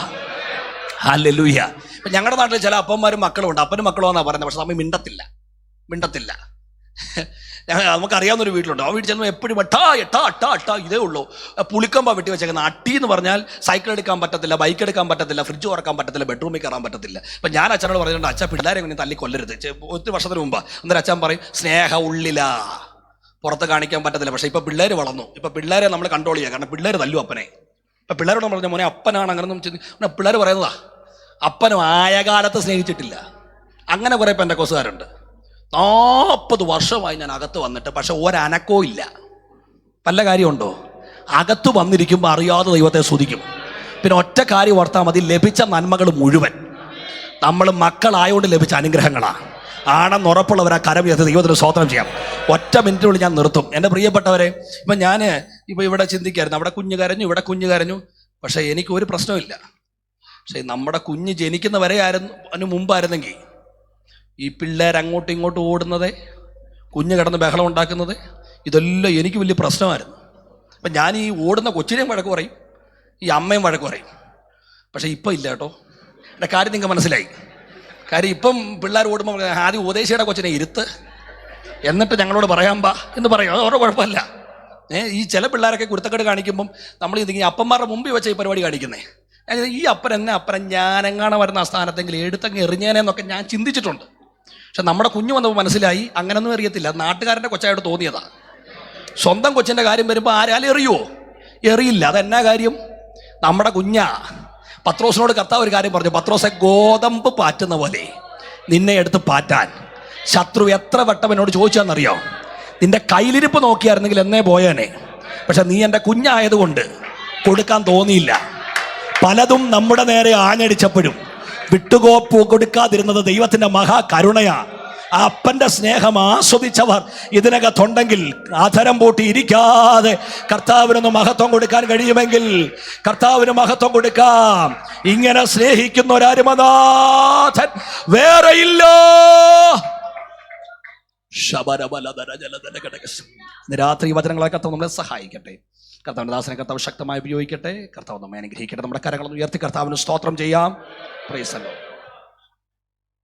ഹല്ലേലൂയ. ഇപ്പം ഞങ്ങളുടെ നാട്ടിൽ ചില അപ്പന്മാരും മക്കളും ഉണ്ട്. അപ്പനും മക്കളും എന്നാണ് പറയുന്നത്, പക്ഷെ നമ്മൾ മിണ്ടത്തില്ല. നമുക്കറിയാവുന്നൊരു വീട്ടിലുണ്ട്. ആ വീട്ടിൽ ചെല്ലുമ്പോൾ എപ്പോഴും എട്ടാ ഇതേ ഉള്ളൂ. പുളിക്കമ്പ വെട്ടി വെച്ചേക്കുന്ന അട്ടി എന്ന് പറഞ്ഞാൽ സൈക്കിൾ എടുക്കാൻ പറ്റത്തില്ല, ബൈക്ക് എടുക്കാൻ പറ്റത്തില്ല, ഫ്രിഡ്ജ് തുറക്കാൻ പറ്റത്തില്ല, ബെഡ്റൂമിൽ കയറാൻ പറ്റത്തില്ല. അപ്പം ഞാൻ അച്ഛനോട് പറഞ്ഞിട്ടുണ്ട്, അച്ഛൻ പിള്ളേരെ ഇങ്ങനെ തല്ലിക്കൊല്ലരുത്. 1 വർഷത്തിന് മുമ്പ് അന്നേരം അച്ഛൻ പറയും സ്നേഹം ഉള്ളിലാ, പുറത്ത് കാണിക്കാൻ പറ്റത്തില്ല. പക്ഷേ ഇപ്പം പിള്ളേർ വളർന്നു, ഇപ്പം പിള്ളേരെ നമ്മൾ കൺട്രോൾ ചെയ്യുക. കാരണം പിള്ളേർ തല്ലും അപ്പനെ. ഇപ്പം പിള്ളേരോട് പറഞ്ഞ മോനെ അപ്പനാണ് അങ്ങനെയൊന്നും പിള്ളേർ പറയുന്നതാ. അപ്പനും ആയ കാലത്ത് സ്നേഹിച്ചിട്ടില്ല. അങ്ങനെ കുറേ പെന്തക്കോസുകാരുണ്ട്. 40 വർഷമായി ഞാൻ അകത്ത് വന്നിട്ട്, പക്ഷെ ഒരനക്കവും ഇല്ല. വല്ല കാര്യമുണ്ടോ? അകത്ത് വന്നിരിക്കുമ്പോൾ അറിയാതെ ദൈവത്തെ സ്തുതിക്കും. പിന്നെ ഒറ്റ കാര്യം ഓർത്താൽ മതി, ലഭിച്ച നന്മകൾ മുഴുവൻ നമ്മൾ മക്കളായതുകൊണ്ട് ലഭിച്ച അനുഗ്രഹങ്ങളാണ്. ആണെന്ന് ഉറപ്പുള്ളവരാ കരം ഉയർത്തി ദൈവത്തിന് സ്തോത്രം ചെയ്യാം. ഒറ്റ മിനിറ്റിനുള്ളിൽ ഞാൻ നിർത്തും. എൻ്റെ പ്രിയപ്പെട്ടവരെ, ഇപ്പം ഞാൻ ഇവിടെ ചിന്തിക്കായിരുന്നു, അവിടെ കുഞ്ഞ് കരഞ്ഞു, ഇവിടെ കുഞ്ഞ് കരഞ്ഞു, പക്ഷേ എനിക്ക് ഒരു പ്രശ്നമില്ല. പക്ഷേ നമ്മുടെ കുഞ്ഞ് ജനിക്കുന്നവരെ അതിന് മുമ്പായിരുന്നെങ്കിൽ ഈ പിള്ളേർ അങ്ങോട്ടും ഇങ്ങോട്ടും ഓടുന്നത്, കുഞ്ഞ് കിടന്ന് ബഹളം ഉണ്ടാക്കുന്നത്, ഇതെല്ലാം എനിക്ക് വലിയ പ്രശ്നമായിരുന്നു. അപ്പം ഞാൻ ഈ ഓടുന്ന കൊച്ചിനെയും വഴക്ക് പറയും, ഈ അമ്മയും വഴക്ക് പറയും. പക്ഷേ ഇപ്പം ഇല്ല കേട്ടോ. എൻ്റെ കാര്യം നിങ്ങൾക്ക് മനസ്സിലായി. കാര്യം ഇപ്പം പിള്ളേർ ഓടുമ്പോൾ ആദ്യം ഉപദേശിയുടെ കൊച്ചിനെ ഇരുത്ത്, എന്നിട്ട് ഞങ്ങളോട് പറയാൻ പാ എന്ന് പറയും. അത് ഓരോ കുഴപ്പമില്ല. ഈ ചില പിള്ളേരൊക്കെ കുരുത്തക്കേട് കാണിക്കുമ്പം നമ്മൾ ഇതിങ്ങനെ അപ്പന്മാരുടെ മുമ്പിൽ വെച്ച ഈ പരിപാടി കാണിക്കുന്നത്. ഈ അപ്പൻ ഞാനെങ്ങാണ് വരുന്ന ആ സ്ഥാനത്തെങ്കിൽ എടുത്തങ്ങ് എറിഞ്ഞേനെന്നൊക്കെ ഞാൻ ചിന്തിച്ചിട്ടുണ്ട്. പക്ഷെ നമ്മുടെ കുഞ്ഞു വന്നപ്പോൾ മനസ്സിലായി അങ്ങനൊന്നും എറിയത്തില്ല, നാട്ടുകാരൻ്റെ കൊച്ചായിട്ട് തോന്നിയതാ. സ്വന്തം കൊച്ചിൻ്റെ കാര്യം വരുമ്പോൾ ആരാലും എറിയുമോ? എറിയില്ല. അതെന്നാ കാര്യം? നമ്മുടെ കുഞ്ഞാ. പത്രോസിനോട് കർത്താവ് ഒരു കാര്യം പറഞ്ഞു, പത്രോസെ ഗോതമ്പ് പാറ്റുന്ന പോലെ നിന്നെ എടുത്ത് പാറ്റാൻ ശത്രു എത്ര വട്ടം എന്നോട് ചോദിച്ചാന്നറിയോ? നിന്റെ കയ്യിലിരിപ്പ് നോക്കിയായിരുന്നെങ്കിൽ എന്നേ പോയേനെ. പക്ഷെ നീ എൻ്റെ കുഞ്ഞായതുകൊണ്ട് കൊടുക്കാൻ തോന്നിയില്ല. പലതും നമ്മുടെ നേരെ ആഞ്ഞടിച്ചപ്പോഴും വിട്ടുകോപ്പ് കൊടുക്കാതിരുന്നത് ദൈവത്തിൻ്റെ മഹാകരുണയാ. ആ അപ്പൻ്റെ സ്നേഹം ആസ്വദിച്ചവർ ഇതിനകത്തുണ്ടെങ്കിൽ ആധരം പൂട്ടി ഇരിക്കാതെ കർത്താവിനൊന്ന് മഹത്വം കൊടുക്കാൻ കഴിയുമെങ്കിൽ കർത്താവിന് മഹത്വം കൊടുക്കാം. ഇങ്ങനെ സ്നേഹിക്കുന്ന ഒരരുമനാഥൻ വേറെയില്ല. രാത്രി വചനങ്ങളെ കർത്താവ് നമ്മളെ സഹായിക്കട്ടെ. കർത്താവിൻ്റെ ദാസനെ കർത്താവ് ശക്തമായി ഉപയോഗിക്കട്ടെ. കർത്താവ് നമ്മെ അനുഗ്രഹിക്കട്ടെ. നമ്മുടെ കരങ്ങളൊന്ന് ഉയർത്തി കർത്താവിന് സ്തോത്രം ചെയ്യാം. Praise the Lord.